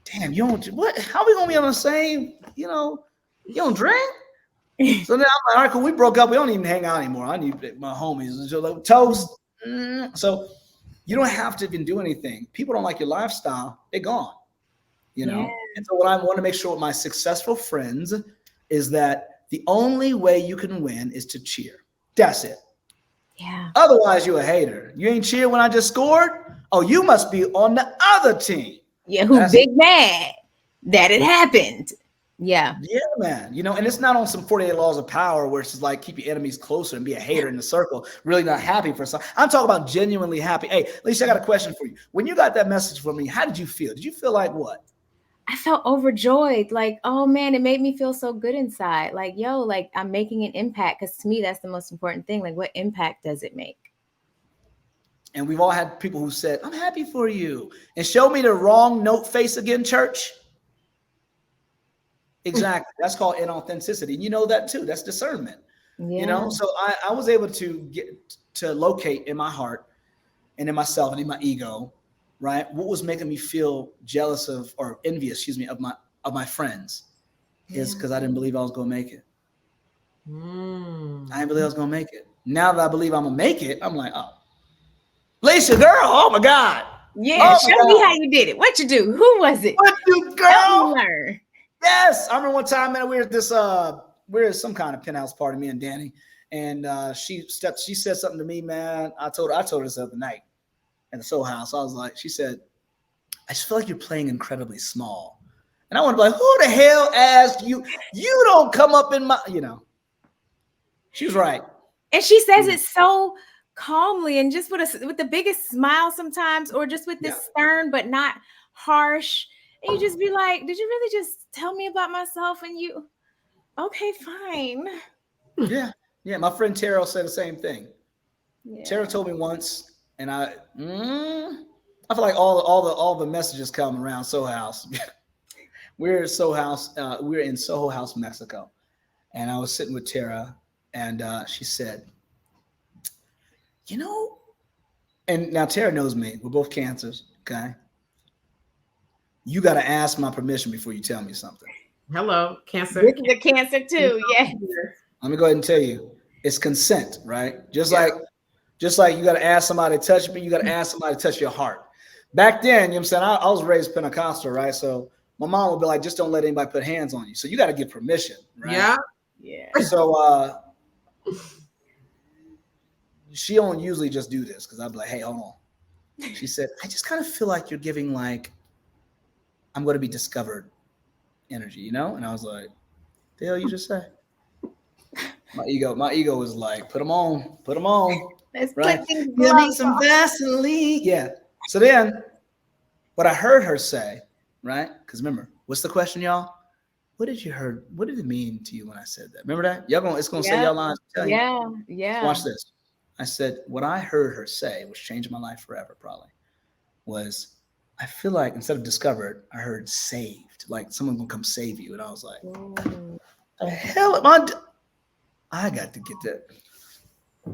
Damn, you don't, what? How are we going to be on the same, you don't drink? So then I'm like, all right, cool. We broke up. We don't even hang out anymore. I need my homies. So like, toast. So you don't have to even do anything. People don't like your lifestyle. They're gone. Yeah. And so what I want to make sure with my successful friends is that the only way you can win is to cheer. That's it. Yeah. Otherwise, you're a hater. You ain't cheer when I just scored? Oh, you must be on the other team. Yeah, who's big mad that it happened. Yeah. Yeah, man. And it's not on some 48 laws of power where it's just like keep your enemies closer and be a hater in the circle, really not happy for something. I'm talking about genuinely happy. Hey, Lisa, I got a question for you. When you got that message from me, how did you feel? Did you feel like what? I felt overjoyed. Like, oh man, it made me feel so good inside. Like, yo, like I'm making an impact. Because to me, that's the most important thing. Like, what impact does it make? And we've all had people who said, I'm happy for you. And show me the wrong note face again, church. Exactly. That's called inauthenticity. And you know that too. That's discernment. Yeah. So I was able to get to locate in my heart and in myself and in my ego, right? What was making me feel jealous of or envious, of my friends is because I didn't believe I was going to make it. I didn't believe I was going to make it. Now that I believe I'm going to make it, I'm like, oh, Lisa, girl, oh my God. Yeah, show me how you did it. What you do? Who was it? What you, girl? Help me learn. Yes. I remember one time, man, we were at some kind of penthouse party, me and Danny. And she said something to me, man. I told her this the other night at the Soul House. I was like, she said, I just feel like you're playing incredibly small. And I want to be like, who the hell asked you? You don't come up in my, She was right. And she says it so calmly and just with the biggest smile sometimes, or just with this stern but not harsh. And you just be like, did you really just tell me about myself? And you, okay, fine. Yeah. My friend Tara said the same thing. Yeah. Tara told me once, and I feel like all the messages come around Soho House. We're in Soho House, Mexico, and I was sitting with Tara, and she said, and now Tara knows me. We're both cancers, okay? You got to ask my permission before you tell me something. Hello, Cancer. This is a Cancer too, yes. Let me go ahead and tell you, it's consent, right? Just like you got to ask somebody to touch me, you got to ask somebody to touch your heart. Back then, you know what I'm saying? I was raised Pentecostal, right? So my mom would be like, just don't let anybody put hands on you. So you got to get permission, right? Yeah. So she don't usually just do this because I'd be like, hey, hold on. She said, I just kind of feel like you're giving like, I'm going to be discovered energy, And I was like, the hell you just say? My ego was like, put them on. Let's right? put things Give me some Vaseline. Yeah. So then what I heard her say, right? Because remember, what's the question, y'all? What did it mean to you when I said that? Remember that? It's gonna say y'all lines. Yeah. Watch this. I said, what I heard her say, which changed my life forever, probably. was, I feel like instead of discovered, I heard saved, like someone gonna come save you. And I was like, the hell am I got to get that.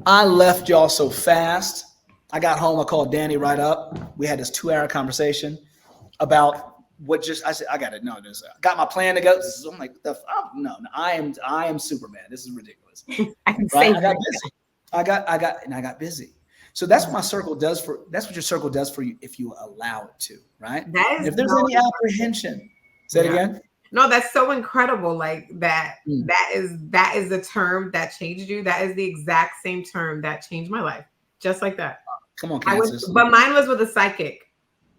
I left y'all so fast. I got home, I called Danny right up. We had this 2-hour conversation about what just, I said, I got to know this. I got my plan to go. I'm like, no, I am Superman. This is ridiculous. I can Right? save I got you. busy. I got busy. So that's what my circle does that's what your circle does for you if you allow it to, right? That is If there's any apprehension, say it again. No, that's so incredible. Like that, Mm. that is the term that changed you. That is the exact same term that changed my life. Just like that. Come on, Kansas. But mine was with a psychic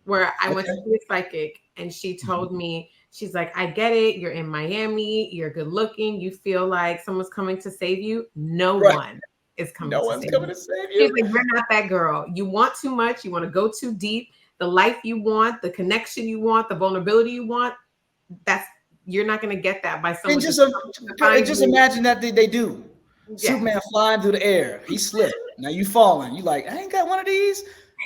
where I went to Okay. see a psychic and she told me, she's like, I get it. You're in Miami. You're good looking. You feel like someone's coming to save you. No Right. one is coming No to one's save coming you. to save She's you. like, you're not that girl. You want too much. You want to go too deep. The life you want, the connection you want, the vulnerability you want, you're not going to get that by someone. And just imagine that they do. Yeah. Superman flying through the air. He slipped. Now you falling. You like, I ain't got one of these.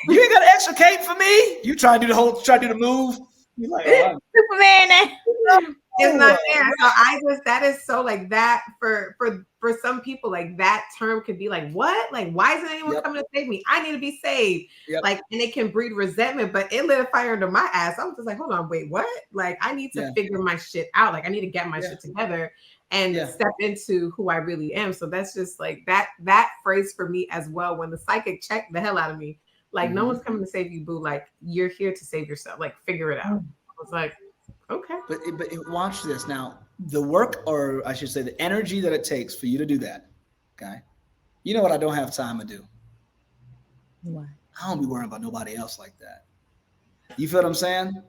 You ain't got an extra cape for me. You try to do the move. You like, oh, Superman. It's not there. So that is so like that for some people, like that term could be like, what? Like, why isn't anyone coming to save me? I need to be saved. Yep. Like, and it can breed resentment, but it lit a fire under my ass. I was just like, hold on, wait, what? Like, I need to figure my shit out. Like, I need to get my shit together and step into who I really am. So that's just like that phrase for me as well. When the psychic checked the hell out of me, like, no one's coming to save you, boo. Like, you're here to save yourself. Like, figure it out. I was like, okay. But watch this now. The work, or I should say, the energy that it takes for you to do that. Okay, you know what I don't have time to do. What? I don't be worrying about nobody else like that. You feel what I'm saying?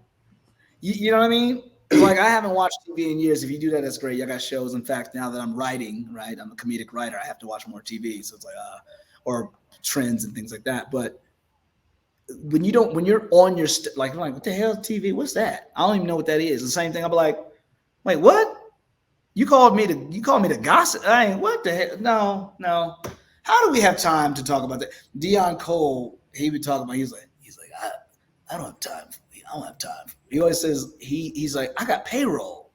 You know what I mean? Like, I haven't watched TV in years. If you do that, that's great. I got shows. In fact, now that I'm writing, right, I'm a comedic writer. I have to watch more TV. So it's like, or trends and things like that. But when you're on your like, what the hell is TV? What's that? I don't even know what that is. The same thing. I'm like, wait, what? You called me to gossip? I ain't, what the hell? No. How do we have time to talk about that? Dion Cole, he would talk about. He's like, I don't have time for me. I don't have time. He always says he's like, I got payroll.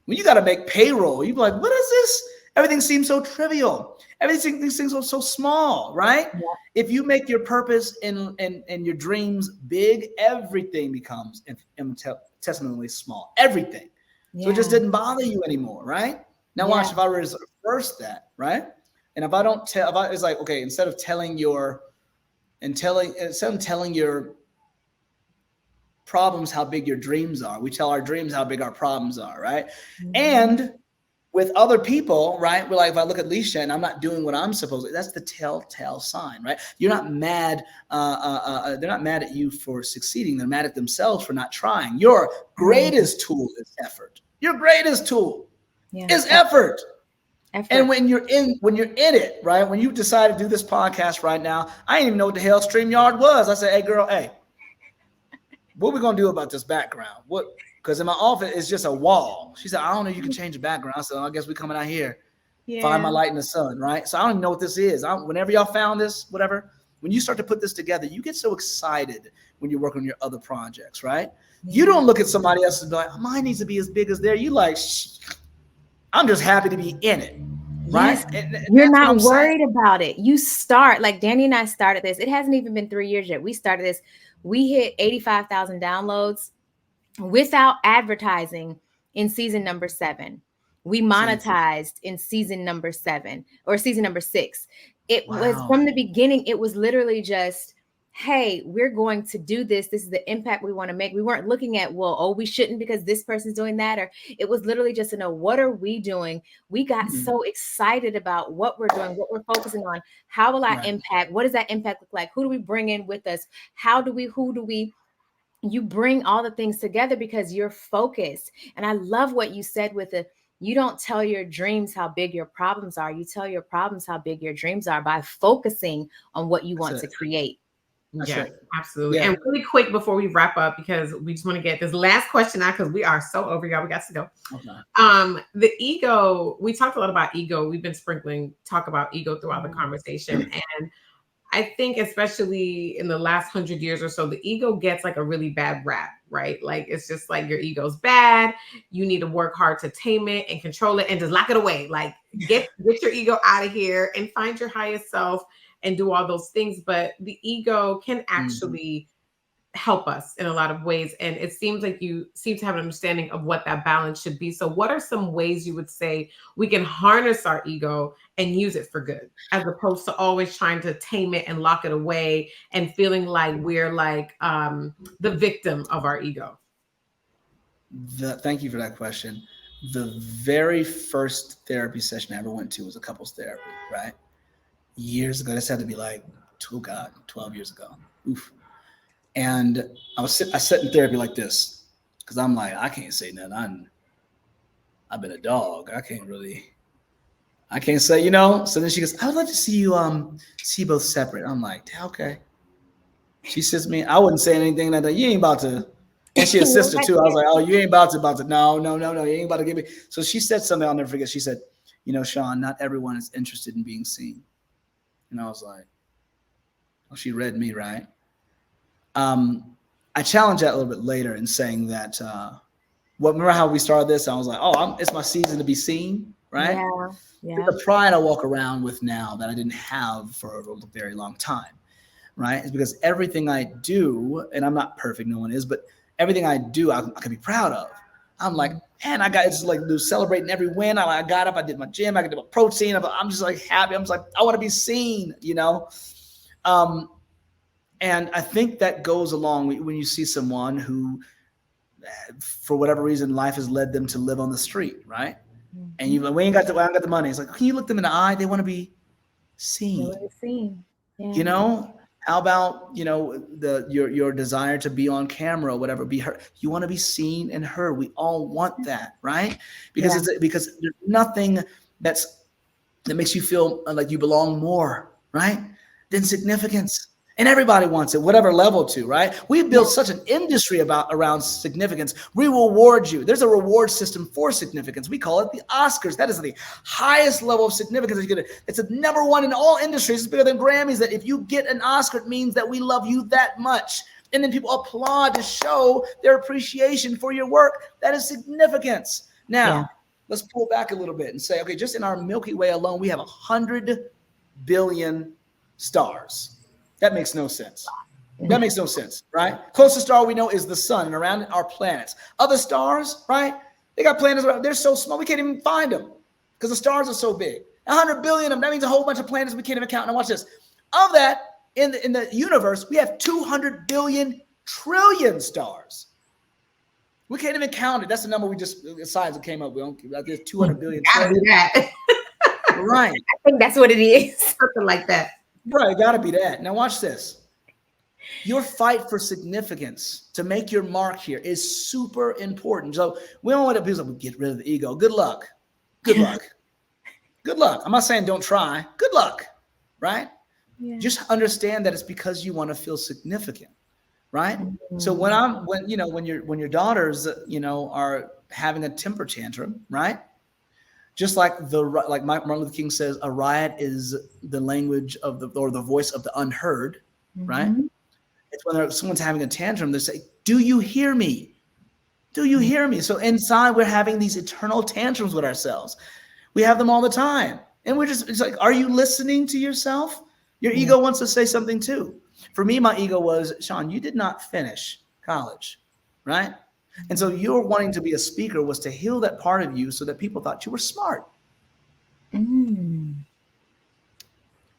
When you got to make payroll, you be like, what is this? Everything seems so trivial. Everything, these things are so small, right? Yeah. If you make your purpose and your dreams big, everything becomes infinitesimally small. Everything. Yeah. So it just didn't bother you anymore, right? Now watch, if I reverse that, right? And if I don't it's like, okay, instead of telling your problems how big your dreams are, we tell our dreams how big our problems are, right? Mm-hmm. And with other people, right? We're like, if I look at Leisha and I'm not doing what I'm supposed to, that's the telltale sign, right? You're not mad. They're not mad at you for succeeding. They're mad at themselves for not trying. Your greatest tool is effort. Your greatest tool is effort. And when you're in it, right? When you decide to do this podcast right now, I didn't even know what the hell StreamYard was. I said, hey, girl, what are we going to do about this background? What? Because in my office, it's just a wall. She said, I don't know, you can change the background. I said, I guess we're coming out here, find my light in the sun, right? So I don't even know what this is. Whenever y'all found this, whatever, when you start to put this together, you get so excited when you're working on your other projects, right? Yeah. You don't look at somebody else and be like, mine needs to be as big as theirs. You like, I'm just happy to be in it, right? Yes. And you're not worried about it. You start, like Danny and I started this. It hasn't even been 3 years yet. We started this. We hit 85,000 downloads without advertising in season number 7. We monetized in season number 7 or season number 6. It was from the beginning. It was literally just, hey, we're going to do this. This is the impact we want to make. We weren't looking at, we shouldn't because this person's doing that. Or it was literally just to know, what are we doing? We got so excited about what we're doing, what we're focusing on. How will I impact? What does that impact look like? Who do we bring in with us? Who do we you bring all the things together because you're focused. And I love what you said with you don't tell your dreams how big your problems are. You tell your problems how big your dreams are by focusing on what you want to create. Yeah, absolutely. Yeah. And really quick before we wrap up, because we just want to get this last question out because we are so over, y'all. We got to go. Okay. The ego, we talked a lot about ego. We've been talk about ego throughout the conversation. And I think especially in the last 100 years or so, the ego gets like a really bad rap, right? Like it's just like your ego's bad. You need to work hard to tame it and control it and just lock it away. Like get your ego out of here and find your highest self and do all those things. But the ego can actually help us in a lot of ways. And it seems like you seem to have an understanding of what that balance should be. So what are some ways you would say we can harness our ego and use it for good, as opposed to always trying to tame it and lock it away and feeling like we're like the victim of our ego? Thank you for that question. The very first therapy session I ever went to was a couples therapy, right? Years ago. This had to be like, oh God, 12 years ago. Oof. And I sat in therapy like this, because I'm like, I can't say nothing. I've been a dog. I can't say, So then she goes, I would love to see you see both separate. I'm like, okay. She says to me, I wouldn't say anything like that. You ain't about to. And she a sister too. I was like, oh, you ain't about to. No, you ain't about to give me. So she said something I'll never forget. She said, Shaun, not everyone is interested in being seen. And I was like, oh, she read me, right? I challenged that a little bit later in saying that, remember how we started this? I was like, it's my season to be seen, right? Yeah. The pride I walk around with now that I didn't have for a very long time, right? It's because everything I do, and I'm not perfect, no one is, but everything I do, I can be proud of. I'm like, man, it's like celebrating every win. I got up, I did my gym, I did my protein. I'm just like happy. I'm just like, I want to be seen, And I think that goes along when you see someone who, for whatever reason, life has led them to live on the street, right? And I ain't got the money. It's like, can you look them in the eye? They want to be seen. Yeah. How about your desire to be on camera or whatever, be heard. You want to be seen and heard. We all want that, right? Because because there's nothing that makes you feel like you belong more, right, than significance. And everybody wants it, whatever level to, right? We've built such an industry around significance. We reward you. There's a reward system for significance. We call it the Oscars. That is the highest level of significance. It's a number one in all industries. It's bigger than Grammys. That if you get an Oscar, it means that we love you that much. And then people applaud to show their appreciation for your work. That is significance. Now, let's pull back a little bit and say, okay, just in our Milky Way alone, we have 100 billion stars. That makes no sense. That makes no sense, right? Closest star we know is the sun, and around it are planets. Other stars, right? They got planets around. They're so small we can't even find them because the stars are so big. 100 billion of them. That means a whole bunch of planets we can't even count. Now watch this. Of that, in the universe, we have 200 billion trillion stars. We can't even count it. That's the number we just science came up with. There's 200 billion. Gotta be that. Right. I think that's what it is. Something like that. Right, gotta be that. Now watch this. Your fight for significance to make your mark here is super important. So we don't want to be like, get rid of the ego. Good luck. Good luck. Good luck. I'm not saying don't try. Good luck. Right? Yeah. Just understand that it's because you want to feel significant. Right? Mm-hmm. So when your daughters, are having a temper tantrum, right? Just like Martin Luther King says, a riot is the language of the voice of the unheard, right? It's when someone's having a tantrum, they say, do you hear me? Do you hear me? So inside we're having these eternal tantrums with ourselves. We have them all the time. And it's like, are you listening to yourself? Your ego wants to say something too. For me, my ego was, Shaun, you did not finish college, right? And so your wanting to be a speaker was to heal that part of you so that people thought you were smart.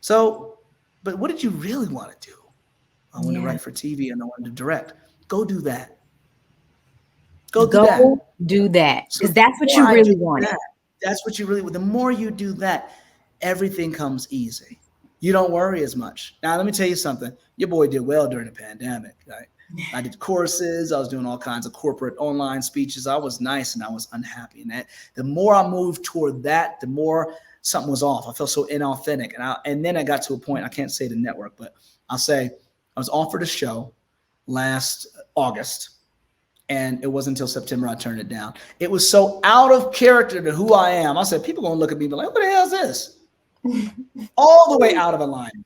So, but what did you really want to do? I want to write for TV and I wanted to direct. Go do that. Go do that. Because that's what you really want. That's what you really want. The more you do that, everything comes easy. You don't worry as much. Now, let me tell you something. Your boy did well during the pandemic, right? I did courses. I was doing all kinds of corporate online speeches. I was nice and I was unhappy. And that the more I moved toward that, the more something was off. I felt so inauthentic. And then I got to a point, I can't say the network, but I'll say I was offered a show last August. And it wasn't until September I turned it down. It was so out of character to who I am. I said, people are going to look at me and be like, what the hell is this? All the way out of alignment.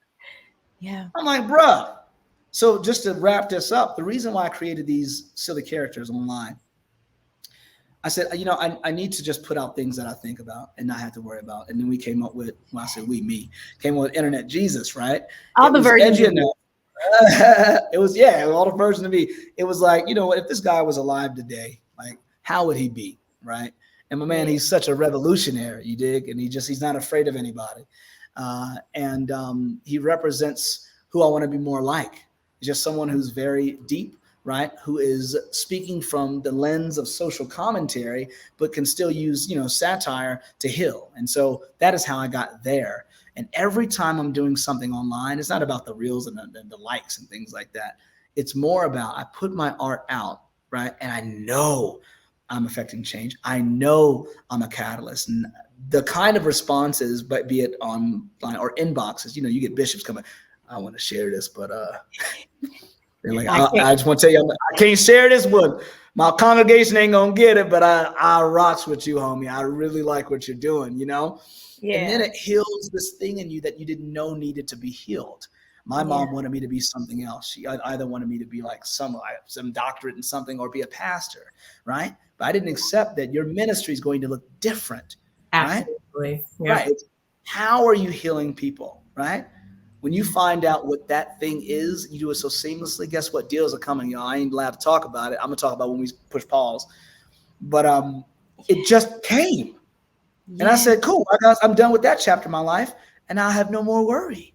Yeah. I'm like, bruh. So just to wrap this up, the reason why I created these silly characters online, I said, I need to just put out things that I think about and not have to worry about. And then we came up with, well, I said me, came up with Internet Jesus, right? All It the was versions edgy of you. enough. It was, all the versions of me. It was like, if this guy was alive today, like, how would he be, right? And my man, he's such a revolutionary, you dig? And he's not afraid of anybody. And he represents who I want to be more like. He's just someone who's very deep, right? Who is speaking from the lens of social commentary, but can still use, satire to heal. And so that is how I got there. And every time I'm doing something online, it's not about the reels and the likes and things like that. It's more about I put my art out, right? And I know I'm affecting change. I know I'm a catalyst. And the kind of responses, but be it online or inboxes, you get bishops coming, I want to share this, but they're like, I just want to tell you, I can't share this one. My congregation ain't gonna get it, but I rocks with you, homie. I really like what you're doing, Yeah. And then it heals this thing in you that you didn't know needed to be healed. My mom wanted me to be something else. She either wanted me to be like some doctorate in something or be a pastor, right? But I didn't accept that your ministry is going to look different, Absolutely. right? Right. How are you healing people, right? When you find out what that thing is, you do it so seamlessly. Guess what? Deals are coming, y'all. I ain't allowed to talk about it. I'm gonna talk about when we push pause. But it just came, and I said, "Cool, I'm done with that chapter of my life, and I have no more worry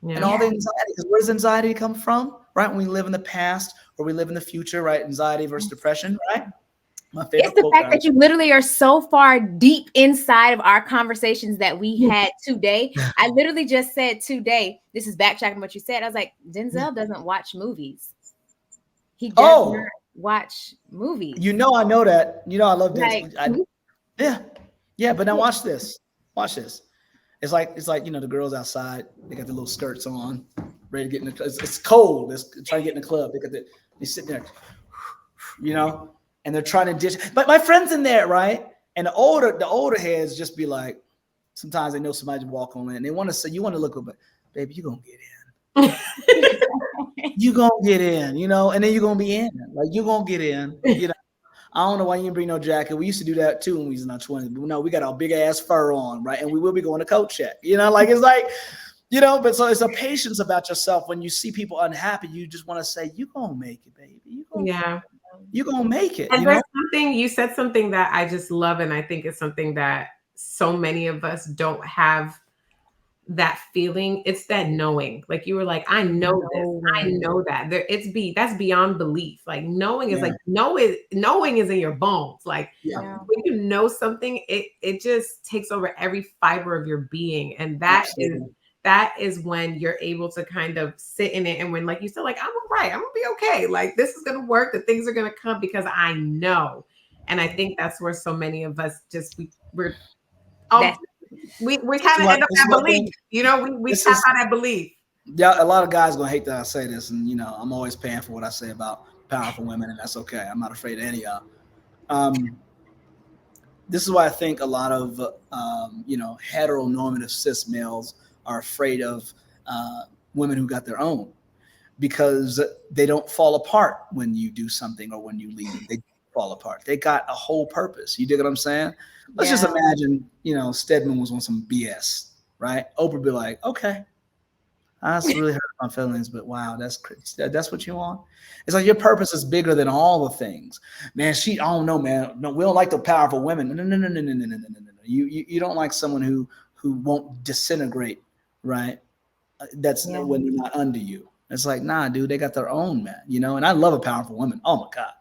and all the anxiety." Because where does anxiety come from? Right? When we live in the past or we live in the future, right? Anxiety versus depression, right? My favorite It's the quote fact that you literally are so far deep inside of our conversations that we had today. I literally just said today, this is backtracking what you said. I was like, Denzel doesn't watch movies. He does not watch movies. I know that. I love Like, Denzel. Yeah. But now watch this. Watch this. It's like the girls outside. They got the little skirts on, ready to get in the. It's cold. They're trying to get in the club. They sit there, and they're trying to ditch. But my friend's in there, right? And the older heads just be like, sometimes they know somebody to walk on in. They want to say, you want to look, but baby, you gonna get in. You gonna get in, and then you're gonna be in. Like you gonna get in, I don't know why you didn't bring no jacket. We used to do that too when we was in our 20s. But no, we got our big ass fur on, right? And we will be going to coat check. It's like, but so it's a patience about yourself. When you see people unhappy, you just want to say, you gonna make it, baby. You gonna make it. And there's something, you said something that I just love, and I think it's something that so many of us don't have that feeling. It's that knowing. Like you were like, I know this. I know that. That's beyond belief. Like knowing is like knowing is in your bones. Like when you know something, it just takes over every fiber of your being. And that is when you're able to kind of sit in it. And when, like you said, like, I'm all right, I'm gonna be okay. Like this is gonna work, the things are gonna come because I know. And I think that's where so many of us just we're we kind of end up at belief. We tap out at belief. Yeah, a lot of guys gonna hate that I say this, and I'm always paying for what I say about powerful women, and that's okay. I'm not afraid of any of y'all. This is why I think a lot of heteronormative cis males are afraid of women who got their own, because they don't fall apart when you do something or when you leave. They fall apart. They got a whole purpose. You dig what I'm saying? Let's just imagine, Stedman was on some BS, right? Oprah would be like, okay, that's really hurt my feelings, but wow, that's what you want. It's like your purpose is bigger than all the things, man. I don't know, man. No, we don't like the powerful women. No. You don't like someone who won't disintegrate, right? That's when they're not under you. It's like, nah, dude, they got their own, man. And I love a powerful woman. Oh my God,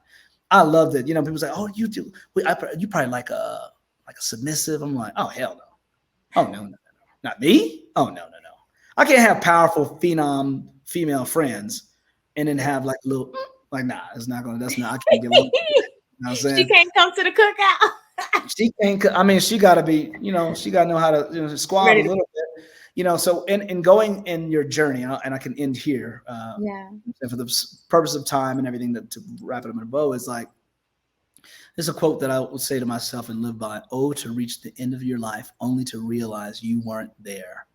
I love that. People say, oh, you do. You probably like a submissive. I'm like, oh hell no. Oh no, not me. Oh no. I can't have powerful phenom female friends and then have like a little like, nah, it's not gonna. That's not. I can't get along. You know what I'm saying? She can't come to the cookout. She can't. I mean, she got to be. She got to know how to squab a little bit. So in going in your journey, and I can end here. And for the purpose of time and everything, to wrap it up in a bow, is like, there's a quote that I would say to myself and live by: "Oh, to reach the end of your life only to realize you weren't there."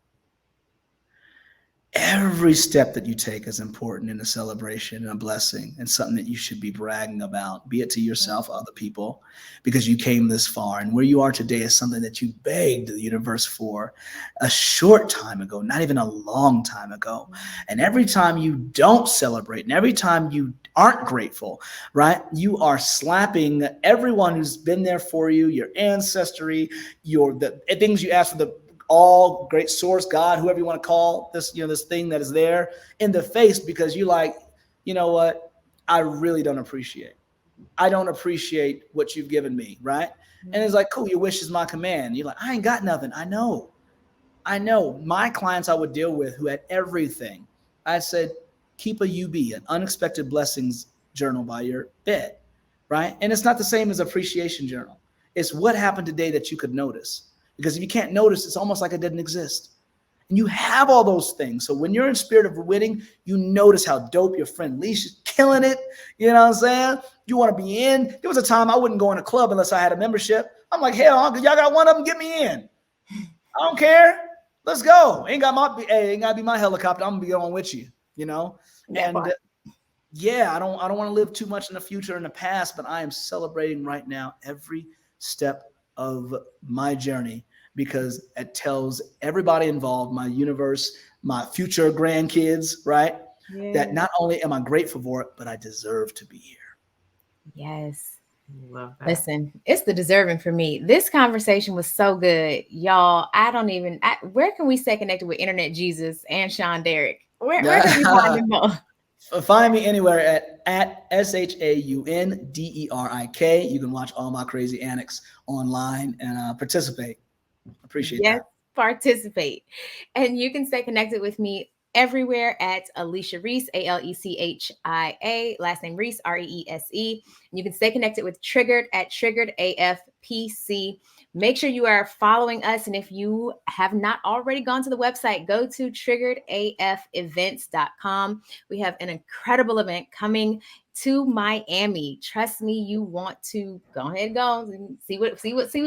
Every step that you take is important in a celebration and a blessing and something that you should be bragging about, be it to yourself, other people, because you came this far. And where you are today is something that you begged the universe for a short time ago, not even a long time ago. And every time you don't celebrate and every time you aren't grateful, right, you are slapping everyone who's been there for you, your ancestry, the things you asked for, the all great source, God, whoever you want to call this, this thing that is there, in the face, because you like, you know what? I really don't appreciate. I don't appreciate what you've given me, right? And it's like, cool, your wish is my command. You're like, I ain't got nothing. I know. My clients I would deal with who had everything, I said, keep a UB, an unexpected blessings journal by your bed, right? And it's not the same as appreciation journal. It's what happened today that you could notice. Because if you can't notice, it's almost like it didn't exist. And you have all those things. So when you're in spirit of winning, you notice how dope your friend Leisha's killing it. You know what I'm saying? You want to be in. There was a time I wouldn't go in a club unless I had a membership. I'm like, hell, y'all got one of them, get me in. I don't care. Let's go. Ain't gotta be my helicopter. I'm gonna be going with you, And yeah, I don't want to live too much in the future or in the past, but I am celebrating right now every step of my journey, because it tells everybody involved, my universe, my future grandkids, right? Yeah. That not only am I grateful for it, but I deserve to be here. Yes. Love that. Listen, it's the deserving for me. This conversation was so good, y'all. Where can we stay connected with Internet Jesus and Shaun Derik? Where can we find them both? Find me anywhere at ShaunDerik. You can watch all my crazy antics online and participate. Appreciate that. Participate. And you can stay connected with me everywhere at Alicia Reese, ALECHIA, last name Reese, REESE. And you can stay connected with Triggered at Triggered AFPC. Make sure you are following us. And if you have not already gone to the website, go to triggeredafevents.com. We have an incredible event coming to Miami. Trust me, you want to go ahead and go and see what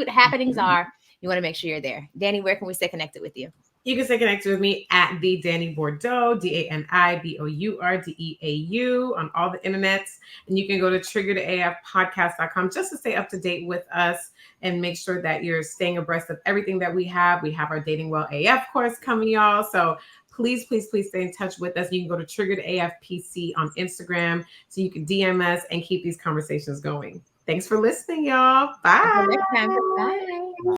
happenings are. You want to make sure you're there. Danny, where can we stay connected with you? You can stay connected with me at the Danny Bordeaux, DANIBOURDEAU on all the internets. And you can go to triggeredafpodcast.com just to stay up to date with us and make sure that you're staying abreast of everything that we have. We have our Dating Well AF course coming, y'all. So please, please, please stay in touch with us. You can go to Triggered AFPC on Instagram so you can DM us and keep these conversations going. Thanks for listening, y'all. Bye. Until next time. Bye.